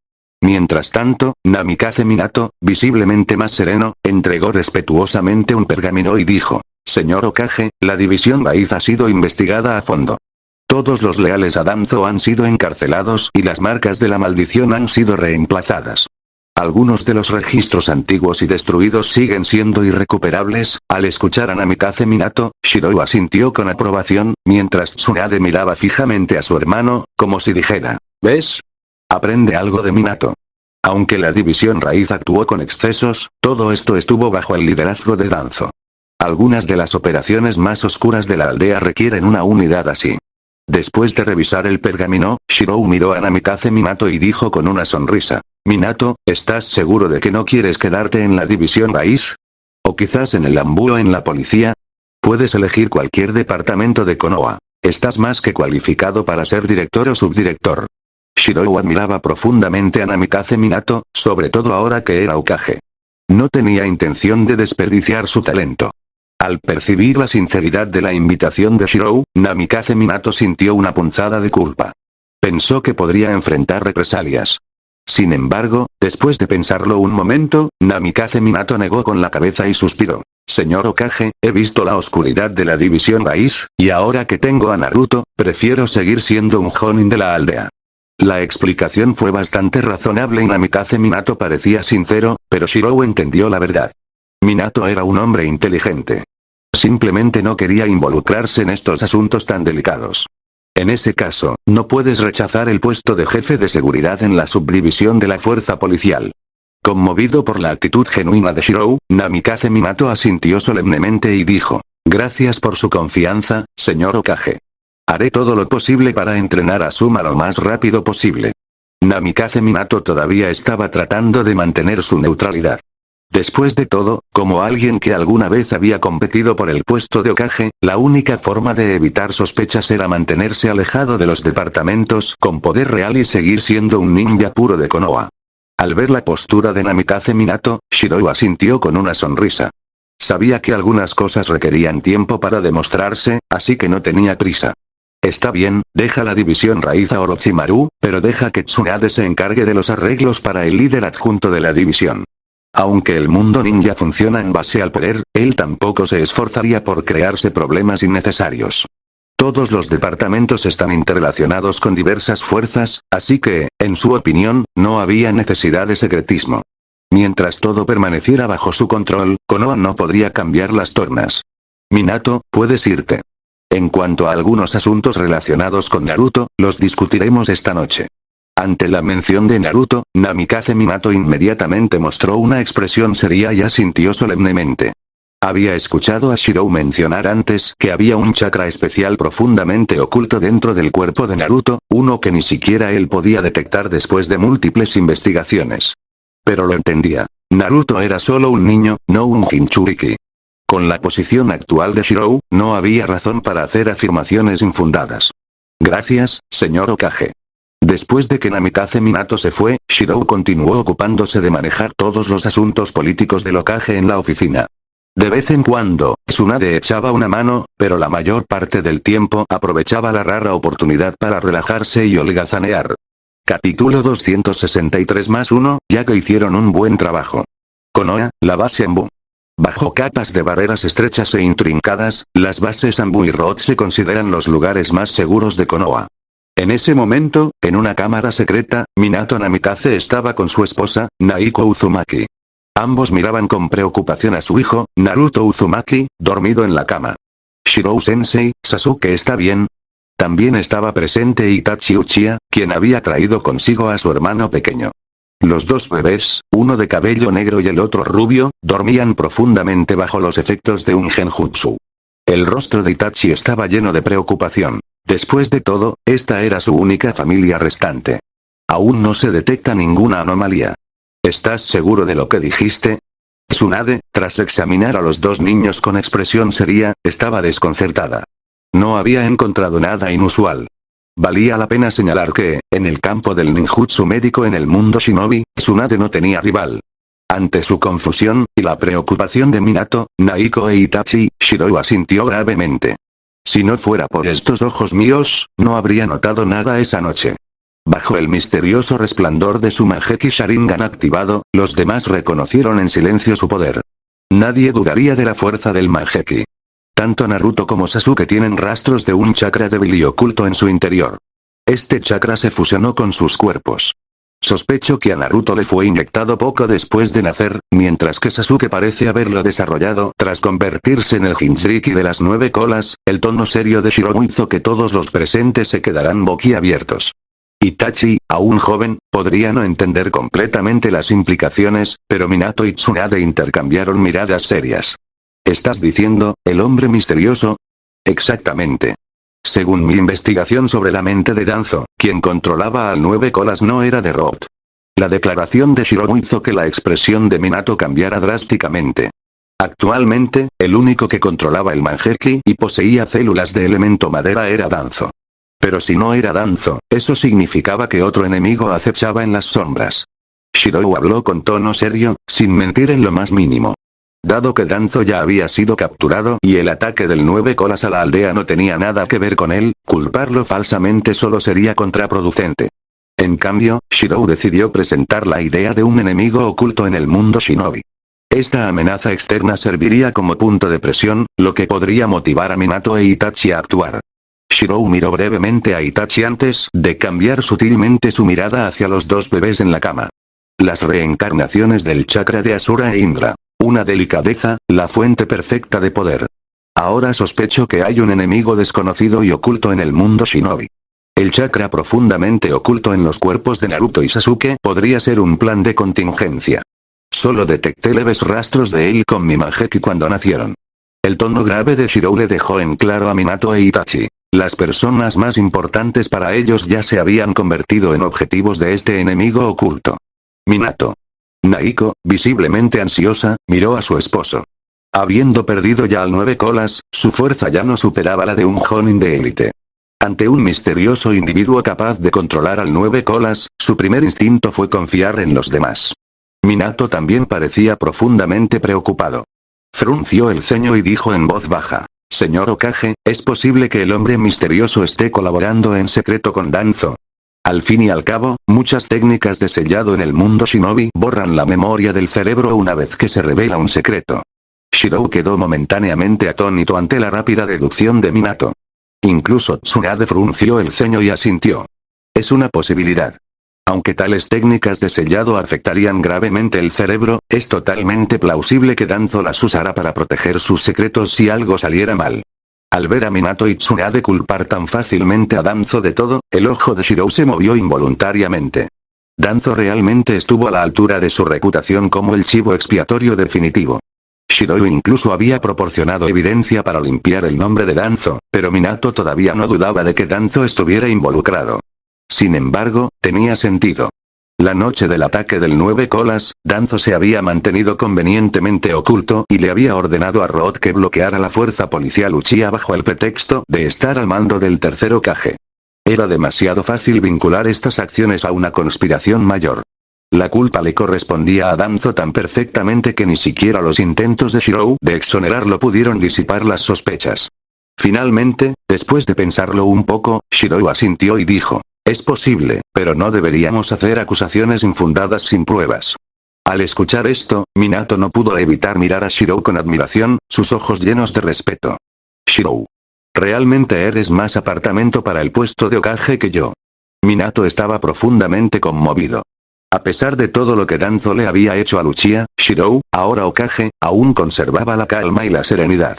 Mientras tanto, Namikaze Minato, visiblemente más sereno, entregó respetuosamente un pergamino y dijo: Señor Hokage, la división raíz ha sido investigada a fondo. Todos los leales a Danzo han sido encarcelados y las marcas de la maldición han sido reemplazadas. Algunos de los registros antiguos y destruidos siguen siendo irrecuperables. Al escuchar a Namikaze Minato, Shirou asintió con aprobación, mientras Tsunade miraba fijamente a su hermano, como si dijera: ¿Ves? Aprende algo de Minato. Aunque la división raíz actuó con excesos, todo esto estuvo bajo el liderazgo de Danzo. Algunas de las operaciones más oscuras de la aldea requieren una unidad así. Después de revisar el pergamino, Shirou miró a Namikaze Minato y dijo con una sonrisa: Minato, ¿estás seguro de que no quieres quedarte en la división raíz? ¿O quizás en el Anbu o en la policía? Puedes elegir cualquier departamento de Konoha. Estás más que cualificado para ser director o subdirector. Shirou admiraba profundamente a Namikaze Minato, sobre todo ahora que era Hokage. No tenía intención de desperdiciar su talento. Al percibir la sinceridad de la invitación de Shirou, Namikaze Minato sintió una punzada de culpa. Pensó que podría enfrentar represalias. Sin embargo, después de pensarlo un momento, Namikaze Minato negó con la cabeza y suspiró. Señor Hokage, he visto la oscuridad de la división raíz, y ahora que tengo a Naruto, prefiero seguir siendo un Jonin de la aldea. La explicación fue bastante razonable y Namikaze Minato parecía sincero, pero Shirou entendió la verdad. Minato era un hombre inteligente. Simplemente no quería involucrarse en estos asuntos tan delicados. En ese caso, no puedes rechazar el puesto de jefe de seguridad en la subdivisión de la fuerza policial. Conmovido por la actitud genuina de Shirou, Namikaze Minato asintió solemnemente y dijo: Gracias por su confianza, señor Hokage. Haré todo lo posible para entrenar a Suma lo más rápido posible. Namikaze Minato todavía estaba tratando de mantener su neutralidad. Después de todo, como alguien que alguna vez había competido por el puesto de Hokage, la única forma de evitar sospechas era mantenerse alejado de los departamentos con poder real y seguir siendo un ninja puro de Konoha. Al ver la postura de Namikaze Minato, Shirou asintió con una sonrisa. Sabía que algunas cosas requerían tiempo para demostrarse, así que no tenía prisa. Está bien, deja la división raíz a Orochimaru, pero deja que Tsunade se encargue de los arreglos para el líder adjunto de la división. Aunque el mundo ninja funciona en base al poder, él tampoco se esforzaría por crearse problemas innecesarios. Todos los departamentos están interrelacionados con diversas fuerzas, así que, en su opinión, no había necesidad de secretismo. Mientras todo permaneciera bajo su control, Konoha no podría cambiar las tornas. Minato, puedes irte. En cuanto a algunos asuntos relacionados con Naruto, los discutiremos esta noche. Ante la mención de Naruto, Namikaze Minato inmediatamente mostró una expresión seria y asintió solemnemente. Había escuchado a Shirou mencionar antes que había un chakra especial profundamente oculto dentro del cuerpo de Naruto, uno que ni siquiera él podía detectar después de múltiples investigaciones. Pero lo entendía. Naruto era solo un niño, no un Jinchuriki. Con la posición actual de Shirou, no había razón para hacer afirmaciones infundadas. Gracias, señor Hokage. Después de que Namikaze Minato se fue, Shirou continuó ocupándose de manejar todos los asuntos políticos del Hokage en la oficina. De vez en cuando, Tsunade echaba una mano, pero la mayor parte del tiempo aprovechaba la rara oportunidad para relajarse y holgazanear. Capítulo 263+1, ya que hicieron un buen trabajo. Konoha, la base Anbu. Bajo capas de barreras estrechas e intrincadas, las bases Anbu y Road se consideran los lugares más seguros de Konoha. En ese momento, en una cámara secreta, Minato Namikaze estaba con su esposa, Naiko Uzumaki. Ambos miraban con preocupación a su hijo, Naruto Uzumaki, dormido en la cama. Shirou-sensei, ¿Sasuke está bien? También estaba presente Itachi Uchiha, quien había traído consigo a su hermano pequeño. Los dos bebés, uno de cabello negro y el otro rubio, dormían profundamente bajo los efectos de un genjutsu. El rostro de Itachi estaba lleno de preocupación. Después de todo, esta era su única familia restante. Aún no se detecta ninguna anomalía. ¿Estás seguro de lo que dijiste? Tsunade, tras examinar a los dos niños con expresión seria, estaba desconcertada. No había encontrado nada inusual. Valía la pena señalar que, en el campo del ninjutsu médico en el mundo shinobi, Tsunade no tenía rival. Ante su confusión, y la preocupación de Minato, Naiko e Itachi, Shirou asintió gravemente. Si no fuera por estos ojos míos, no habría notado nada esa noche. Bajo el misterioso resplandor de su Mangekyou Sharingan activado, los demás reconocieron en silencio su poder. Nadie dudaría de la fuerza del Mangekyou. Tanto Naruto como Sasuke tienen rastros de un chakra débil y oculto en su interior. Este chakra se fusionó con sus cuerpos. Sospecho que a Naruto le fue inyectado poco después de nacer, mientras que Sasuke parece haberlo desarrollado tras convertirse en el Jinchuriki de las 9 colas. El tono serio de Shirou hizo que todos los presentes se quedaran boquiabiertos. Itachi, aún joven, podría no entender completamente las implicaciones, pero Minato y Tsunade intercambiaron miradas serias. ¿Estás diciendo, el hombre misterioso? Exactamente. Según mi investigación sobre la mente de Danzo, quien controlaba al 9 colas no era de Road. La declaración de Shirou hizo que la expresión de Minato cambiara drásticamente. Actualmente, el único que controlaba el Mangekyou y poseía células de elemento madera era Danzo. Pero si no era Danzo, eso significaba que otro enemigo acechaba en las sombras. Shirou habló con tono serio, sin mentir en lo más mínimo. Dado que Danzo ya había sido capturado y el ataque del 9 colas a la aldea no tenía nada que ver con él, culparlo falsamente solo sería contraproducente. En cambio, Shirou decidió presentar la idea de un enemigo oculto en el mundo shinobi. Esta amenaza externa serviría como punto de presión, lo que podría motivar a Minato e Itachi a actuar. Shirou miró brevemente a Itachi antes de cambiar sutilmente su mirada hacia los dos bebés en la cama. Las reencarnaciones del chakra de Asura e Indra. Una delicadeza, la fuente perfecta de poder. Ahora sospecho que hay un enemigo desconocido y oculto en el mundo shinobi. El chakra profundamente oculto en los cuerpos de Naruto y Sasuke podría ser un plan de contingencia. Solo detecté leves rastros de él con mi Mangekyou cuando nacieron. El tono grave de Shirou le dejó en claro a Minato e Itachi. Las personas más importantes para ellos ya se habían convertido en objetivos de este enemigo oculto. Minato. Naiko, visiblemente ansiosa, miró a su esposo. Habiendo perdido ya al 9 colas, su fuerza ya no superaba la de un Jonin de élite. Ante un misterioso individuo capaz de controlar al 9 colas, su primer instinto fue confiar en los demás. Minato también parecía profundamente preocupado. Frunció el ceño y dijo en voz baja: «Señor Hokage, ¿es posible que el hombre misterioso esté colaborando en secreto con Danzo?» Al fin y al cabo, muchas técnicas de sellado en el mundo shinobi borran la memoria del cerebro una vez que se revela un secreto. Shirou quedó momentáneamente atónito ante la rápida deducción de Minato. Incluso Tsunade frunció el ceño y asintió. Es una posibilidad. Aunque tales técnicas de sellado afectarían gravemente el cerebro, es totalmente plausible que Danzo las usara para proteger sus secretos si algo saliera mal. Al ver a Minato y Tsunade culpar tan fácilmente a Danzo de todo, el ojo de Shirou se movió involuntariamente. Danzo realmente estuvo a la altura de su reputación como el chivo expiatorio definitivo. Shirou incluso había proporcionado evidencia para limpiar el nombre de Danzo, pero Minato todavía no dudaba de que Danzo estuviera involucrado. Sin embargo, tenía sentido. La noche del ataque del 9 colas, Danzo se había mantenido convenientemente oculto y le había ordenado a Roth que bloqueara la fuerza policial Uchiha bajo el pretexto de estar al mando del tercer Hokage. Era demasiado fácil vincular estas acciones a una conspiración mayor. La culpa le correspondía a Danzo tan perfectamente que ni siquiera los intentos de Shirou de exonerarlo pudieron disipar las sospechas. Finalmente, después de pensarlo un poco, Shirou asintió y dijo: «Es posible, pero no deberíamos hacer acusaciones infundadas sin pruebas». Al escuchar esto, Minato no pudo evitar mirar a Shirou con admiración, sus ojos llenos de respeto. «Shirou. Realmente eres más apartamento para el puesto de Hokage que yo». Minato estaba profundamente conmovido. A pesar de todo lo que Danzo le había hecho a Uchiha, Shirou, ahora Hokage, aún conservaba la calma y la serenidad.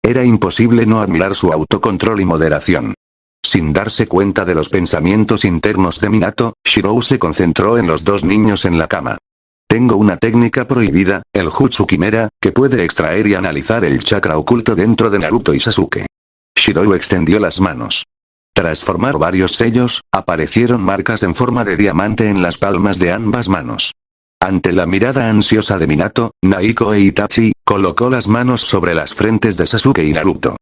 Era imposible no admirar su autocontrol y moderación. Sin darse cuenta de los pensamientos internos de Minato, Shirou se concentró en los dos niños en la cama. Tengo una técnica prohibida, el Jutsu Quimera, que puede extraer y analizar el chakra oculto dentro de Naruto y Sasuke. Shirou extendió las manos. Tras formar varios sellos, aparecieron marcas en forma de diamante en las palmas de ambas manos. Ante la mirada ansiosa de Minato, Naiko e Itachi colocó las manos sobre las frentes de Sasuke y Naruto.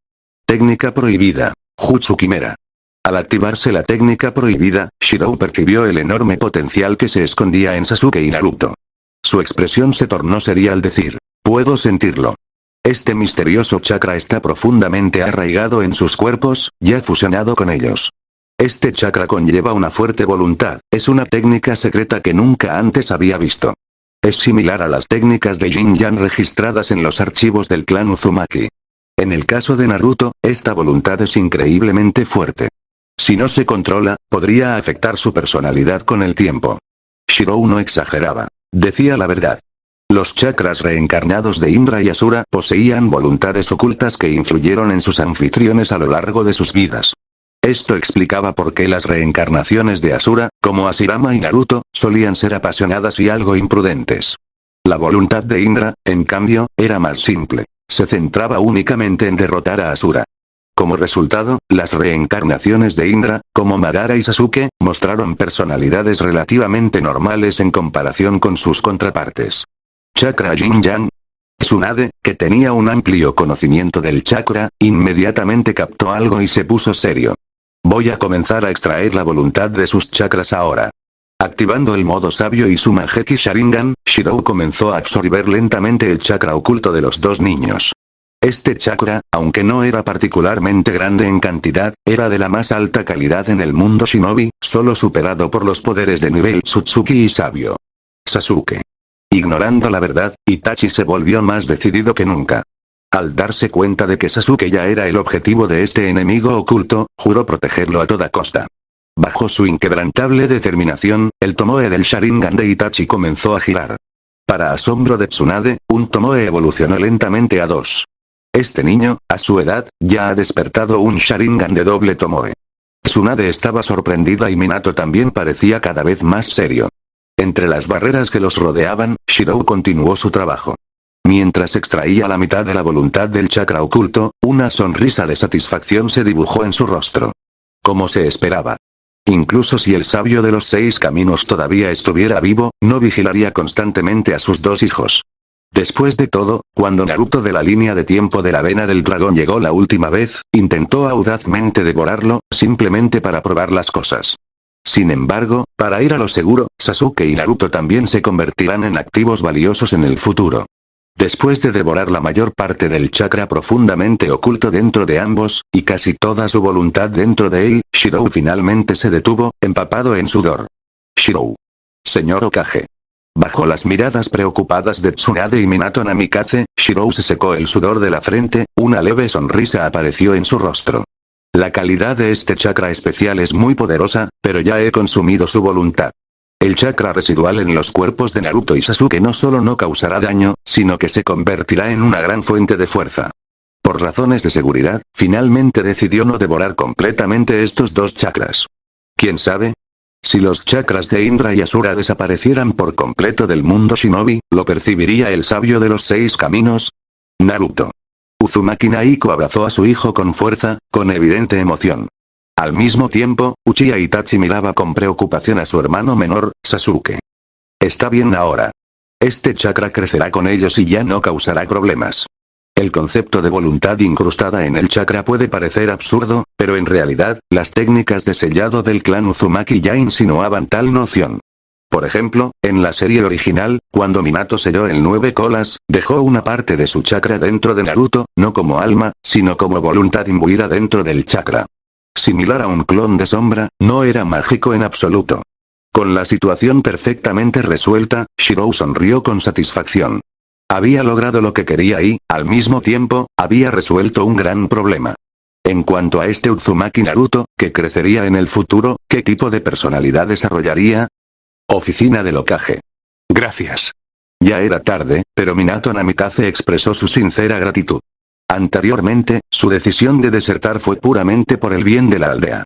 Técnica prohibida. Jutsu Quimera. Al activarse la técnica prohibida, Shirou percibió el enorme potencial que se escondía en Sasuke y Naruto. Su expresión se tornó seria al decir: «Puedo sentirlo. Este misterioso chakra está profundamente arraigado en sus cuerpos, ya fusionado con ellos. Este chakra conlleva una fuerte voluntad, es una técnica secreta que nunca antes había visto. Es similar a las técnicas de Yin-Yang registradas en los archivos del clan Uzumaki. En el caso de Naruto, esta voluntad es increíblemente fuerte. Si no se controla, podría afectar su personalidad con el tiempo». Shirou no exageraba. Decía la verdad. Los chakras reencarnados de Indra y Asura poseían voluntades ocultas que influyeron en sus anfitriones a lo largo de sus vidas. Esto explicaba por qué las reencarnaciones de Asura, como Hashirama y Naruto, solían ser apasionadas y algo imprudentes. La voluntad de Indra, en cambio, era más simple. Se centraba únicamente en derrotar a Asura. Como resultado, las reencarnaciones de Indra, como Madara y Sasuke, mostraron personalidades relativamente normales en comparación con sus contrapartes. Chakra Yin-Yang. Tsunade, que tenía un amplio conocimiento del chakra, inmediatamente captó algo y se puso serio. Voy a comenzar a extraer la voluntad de sus chakras ahora. Activando el modo sabio y su Mangekyou Sharingan, Shirou comenzó a absorber lentamente el chakra oculto de los dos niños. Este chakra, aunque no era particularmente grande en cantidad, era de la más alta calidad en el mundo shinobi, solo superado por los poderes de nivel Tsutsuki y sabio. Sasuke. Ignorando la verdad, Itachi se volvió más decidido que nunca. Al darse cuenta de que Sasuke ya era el objetivo de este enemigo oculto, juró protegerlo a toda costa. Bajo su inquebrantable determinación, el Tomoe del Sharingan de Itachi comenzó a girar. Para asombro de Tsunade, un Tomoe evolucionó lentamente a 2. Este niño, a su edad, ya ha despertado un Sharingan de doble Tomoe. Tsunade estaba sorprendida y Minato también parecía cada vez más serio. Entre las barreras que los rodeaban, Shirou continuó su trabajo. Mientras extraía la mitad de la voluntad del chakra oculto, una sonrisa de satisfacción se dibujó en su rostro. Como se esperaba. Incluso si el sabio de los 6 caminos todavía estuviera vivo, no vigilaría constantemente a sus 2 hijos. Después de todo, cuando Naruto de la línea de tiempo de la vena del dragón llegó la última vez, intentó audazmente devorarlo, simplemente para probar las cosas. Sin embargo, para ir a lo seguro, Sasuke y Naruto también se convertirán en activos valiosos en el futuro. Después de devorar la mayor parte del chakra profundamente oculto dentro de ambos, y casi toda su voluntad dentro de él, Shirou finalmente se detuvo, empapado en sudor. Shirou. Señor Hokage. Bajo las miradas preocupadas de Tsunade y Minato Namikaze, Shirou se secó el sudor de la frente, una leve sonrisa apareció en su rostro. La calidad de este chakra especial es muy poderosa, pero ya he consumido su voluntad. El chakra residual en los cuerpos de Naruto y Sasuke no solo no causará daño, sino que se convertirá en una gran fuente de fuerza. Por razones de seguridad, finalmente decidió no devorar completamente estos 2 chakras. ¿Quién sabe? Si los chakras de Indra y Asura desaparecieran por completo del mundo shinobi, ¿lo percibiría el sabio de los 6 caminos? Naruto. Uzumaki Naiko abrazó a su hijo con fuerza, con evidente emoción. Al mismo tiempo, Uchiha Itachi miraba con preocupación a su hermano menor, Sasuke. Está bien ahora. Este chakra crecerá con ellos y ya no causará problemas. El concepto de voluntad incrustada en el chakra puede parecer absurdo, pero en realidad, las técnicas de sellado del clan Uzumaki ya insinuaban tal noción. Por ejemplo, en la serie original, cuando Minato selló el 9 colas, dejó una parte de su chakra dentro de Naruto, no como alma, sino como voluntad imbuida dentro del chakra. Similar a un clon de sombra, no era mágico en absoluto. Con la situación perfectamente resuelta, Shirou sonrió con satisfacción. Había logrado lo que quería y, al mismo tiempo, había resuelto un gran problema. En cuanto a este Uzumaki Naruto, que crecería en el futuro, ¿qué tipo de personalidad desarrollaría? Oficina del Hokage. Gracias. Ya era tarde, pero Minato Namikaze expresó su sincera gratitud. Anteriormente, su decisión de desertar fue puramente por el bien de la aldea.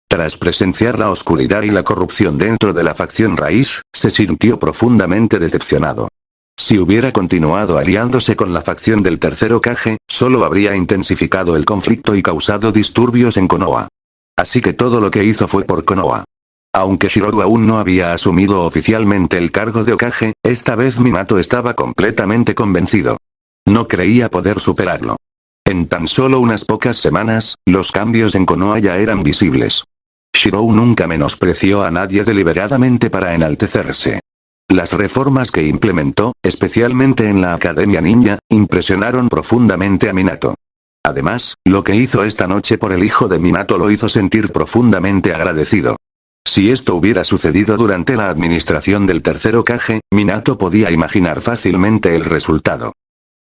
Tras presenciar la oscuridad y la corrupción dentro de la facción raíz, se sintió profundamente decepcionado. Si hubiera continuado aliándose con la facción del tercer Hokage, solo habría intensificado el conflicto y causado disturbios en Konoha. Así que todo lo que hizo fue por Konoha. Aunque Shirou aún no había asumido oficialmente el cargo de Hokage, esta vez Minato estaba completamente convencido. No creía poder superarlo. En tan solo unas pocas semanas, los cambios en Konoha ya eran visibles. Shirou nunca menospreció a nadie deliberadamente para enaltecerse. Las reformas que implementó, especialmente en la Academia Ninja, impresionaron profundamente a Minato. Además, lo que hizo esta noche por el hijo de Minato lo hizo sentir profundamente agradecido. Si esto hubiera sucedido durante la administración del tercer Hokage, Minato podía imaginar fácilmente el resultado.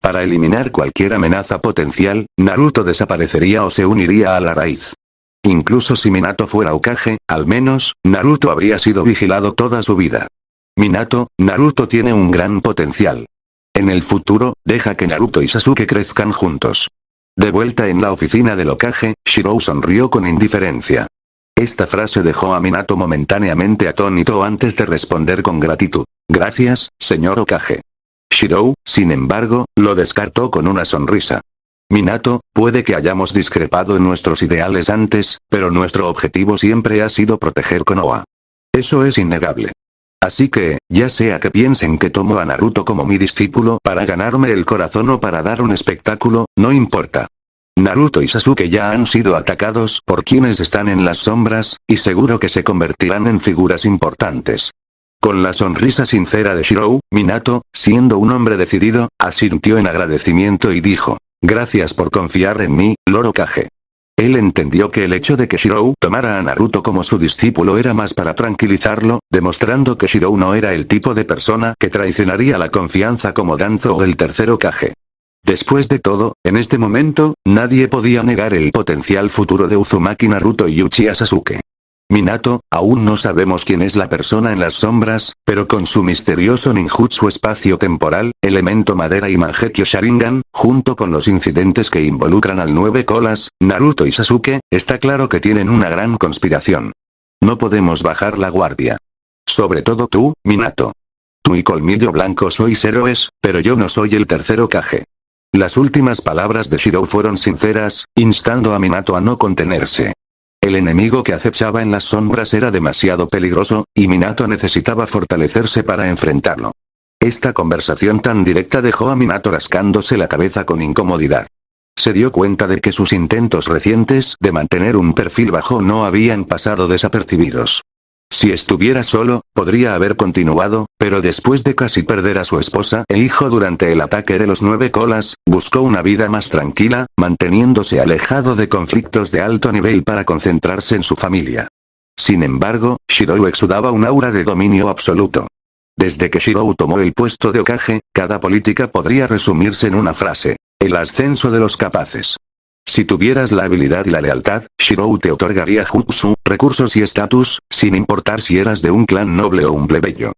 Para eliminar cualquier amenaza potencial, Naruto desaparecería o se uniría a la raíz. Incluso si Minato fuera Hokage, al menos, Naruto habría sido vigilado toda su vida. Naruto tiene un gran potencial. En el futuro, deja que Naruto y Sasuke crezcan juntos. De vuelta en la oficina del Hokage, Shirou sonrió con indiferencia. Esta frase dejó a Minato momentáneamente atónito antes de responder con gratitud. Gracias, señor Hokage. Shirou, sin embargo, lo descartó con una sonrisa. Minato, puede que hayamos discrepado en nuestros ideales antes, pero nuestro objetivo siempre ha sido proteger Konoha. Eso es innegable. Así que, ya sea que piensen que tomo a Naruto como mi discípulo para ganarme el corazón o para dar un espectáculo, no importa. Naruto y Sasuke ya han sido atacados por quienes están en las sombras, y seguro que se convertirán en figuras importantes. Con la sonrisa sincera de Shirou, Minato, siendo un hombre decidido, asintió en agradecimiento y dijo, gracias por confiar en mí, Lord Hokage. Él entendió que el hecho de que Shirou tomara a Naruto como su discípulo era más para tranquilizarlo, demostrando que Shirou no era el tipo de persona que traicionaría la confianza como Danzo o el tercer Hokage. Después de todo, en este momento, nadie podía negar el potencial futuro de Uzumaki Naruto y Uchiha Sasuke. Minato, aún no sabemos quién es la persona en las sombras, pero con su misterioso ninjutsu espacio-temporal, elemento madera y Mangekyo Sharingan, junto con los incidentes que involucran al 9 colas, Naruto y Sasuke, está claro que tienen una gran conspiración. No podemos bajar la guardia. Sobre todo tú, Minato. Tú y Colmillo Blanco sois héroes, pero yo no soy el tercer Hokage. Las últimas palabras de Shirou fueron sinceras, instando a Minato a no contenerse. El enemigo que acechaba en las sombras era demasiado peligroso, y Minato necesitaba fortalecerse para enfrentarlo. Esta conversación tan directa dejó a Minato rascándose la cabeza con incomodidad. Se dio cuenta de que sus intentos recientes de mantener un perfil bajo no habían pasado desapercibidos. Si estuviera solo, podría haber continuado, pero después de casi perder a su esposa e hijo durante el ataque de los 9 colas, buscó una vida más tranquila, manteniéndose alejado de conflictos de alto nivel para concentrarse en su familia. Sin embargo, Shirou exudaba un aura de dominio absoluto. Desde que Shirou tomó el puesto de Hokage, cada política podría resumirse en una frase: el ascenso de los capaces. Si tuvieras la habilidad y la lealtad, Shirou te otorgaría jutsu, recursos y estatus, sin importar si eras de un clan noble o un plebeyo.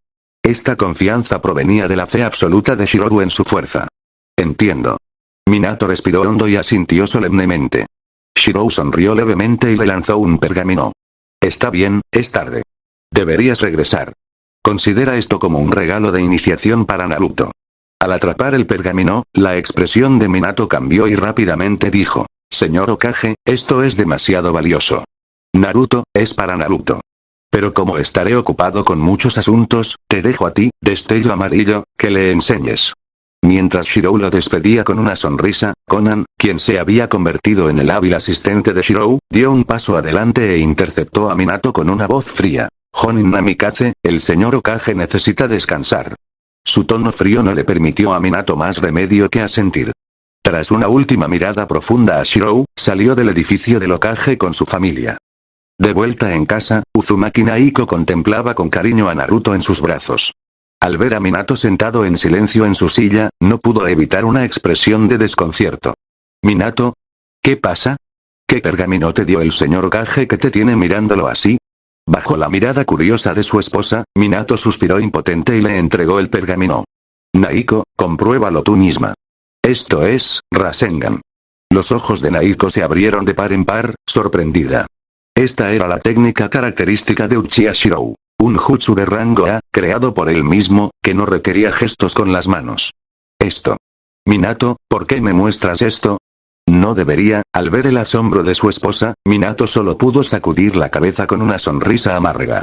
Esta confianza provenía de la fe absoluta de Shirou en su fuerza. Entiendo. Minato respiró hondo y asintió solemnemente. Shirou sonrió levemente y le lanzó un pergamino. Está bien, es tarde. Deberías regresar. Considera esto como un regalo de iniciación para Naruto. Al atrapar el pergamino, la expresión de Minato cambió y rápidamente dijo: Señor Hokage, esto es demasiado valioso. Naruto, es para Naruto. Pero como estaré ocupado con muchos asuntos, te dejo a ti, Destello Amarillo, que le enseñes. Mientras Shirou lo despedía con una sonrisa, Konan, quien se había convertido en el hábil asistente de Shirou, dio un paso adelante e interceptó a Minato con una voz fría. Jonin Namikaze, el señor Hokage necesita descansar. Su tono frío no le permitió a Minato más remedio que asentir. Tras una última mirada profunda a Shirou, salió del edificio del Hokage con su familia. De vuelta en casa, Uzumaki Naiko contemplaba con cariño a Naruto en sus brazos. Al ver a Minato sentado en silencio en su silla, no pudo evitar una expresión de desconcierto. «Minato, ¿qué pasa? ¿Qué pergamino te dio el señor Hokage que te tiene mirándolo así?» Bajo la mirada curiosa de su esposa, Minato suspiró impotente y le entregó el pergamino. «Naiko, compruébalo tú misma. Esto es, Rasengan». Los ojos de Naiko se abrieron de par en par, sorprendida. Esta era la técnica característica de Uchiha Shirou. Un jutsu de rango A, creado por él mismo, que no requería gestos con las manos. Esto. «Minato, ¿por qué me muestras esto?» No debería. Al ver el asombro de su esposa, Minato solo pudo sacudir la cabeza con una sonrisa amarga.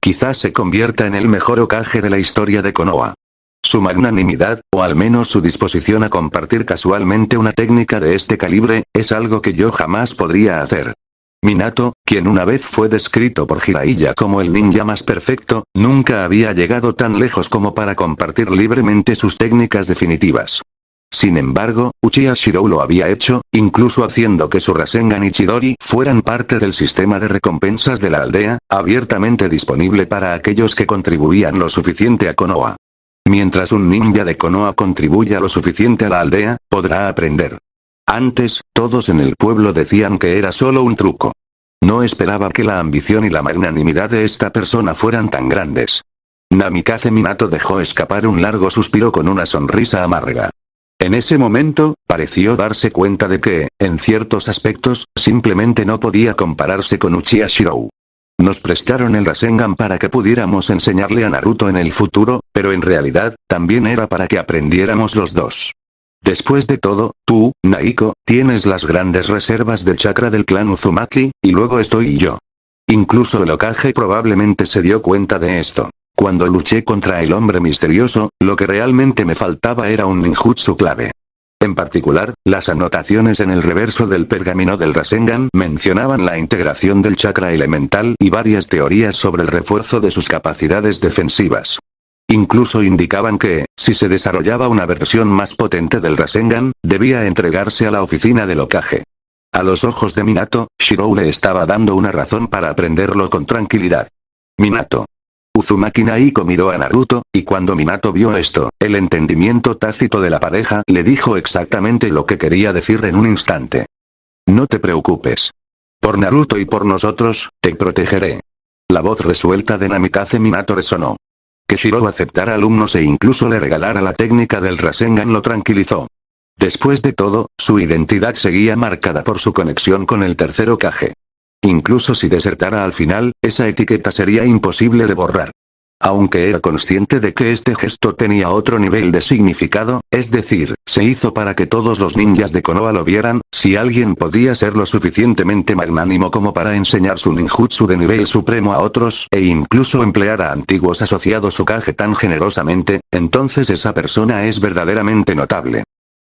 Quizás se convierta en el mejor Hokage de la historia de Konoha. Su magnanimidad, o al menos su disposición a compartir casualmente una técnica de este calibre, es algo que yo jamás podría hacer. Minato, quien una vez fue descrito por Jiraiya como el ninja más perfecto, nunca había llegado tan lejos como para compartir libremente sus técnicas definitivas. Sin embargo, Uchiha Shirou lo había hecho, incluso haciendo que su Rasengan y Chidori fueran parte del sistema de recompensas de la aldea, abiertamente disponible para aquellos que contribuían lo suficiente a Konoha. Mientras un ninja de Konoha contribuya lo suficiente a la aldea, podrá aprender. Antes, todos en el pueblo decían que era solo un truco. No esperaba que la ambición y la magnanimidad de esta persona fueran tan grandes. Namikaze Minato dejó escapar un largo suspiro con una sonrisa amarga. En ese momento, pareció darse cuenta de que, en ciertos aspectos, simplemente no podía compararse con Uchiha Shirou. Nos prestaron el Rasengan para que pudiéramos enseñarle a Naruto en el futuro, pero en realidad, también era para que aprendiéramos los dos. Después de todo, tú, Naiko, tienes las grandes reservas de chakra del clan Uzumaki, y luego estoy yo. Incluso el Hokage probablemente se dio cuenta de esto. Cuando luché contra el hombre misterioso, lo que realmente me faltaba era un ninjutsu clave. En particular, las anotaciones en el reverso del pergamino del Rasengan mencionaban la integración del chakra elemental y varias teorías sobre el refuerzo de sus capacidades defensivas. Incluso indicaban que, si se desarrollaba una versión más potente del Rasengan, debía entregarse a la oficina del Hokage. A los ojos de Minato, Shirou le estaba dando una razón para aprenderlo con tranquilidad. Minato. Uzumaki Naiko miró a Naruto, y cuando Minato vio esto, el entendimiento tácito de la pareja le dijo exactamente lo que quería decir en un instante. No te preocupes. Por Naruto y por nosotros, te protegeré. La voz resuelta de Namikaze Minato resonó. Que Shirou aceptara alumnos e incluso le regalara la técnica del Rasengan lo tranquilizó. Después de todo, su identidad seguía marcada por su conexión con el tercer Hokage. Incluso si desertara al final, esa etiqueta sería imposible de borrar. Aunque era consciente de que este gesto tenía otro nivel de significado, es decir, se hizo para que todos los ninjas de Konoha lo vieran, si alguien podía ser lo suficientemente magnánimo como para enseñar su ninjutsu de nivel supremo a otros, e incluso emplear a antiguos asociados Hokage tan generosamente, entonces esa persona es verdaderamente notable.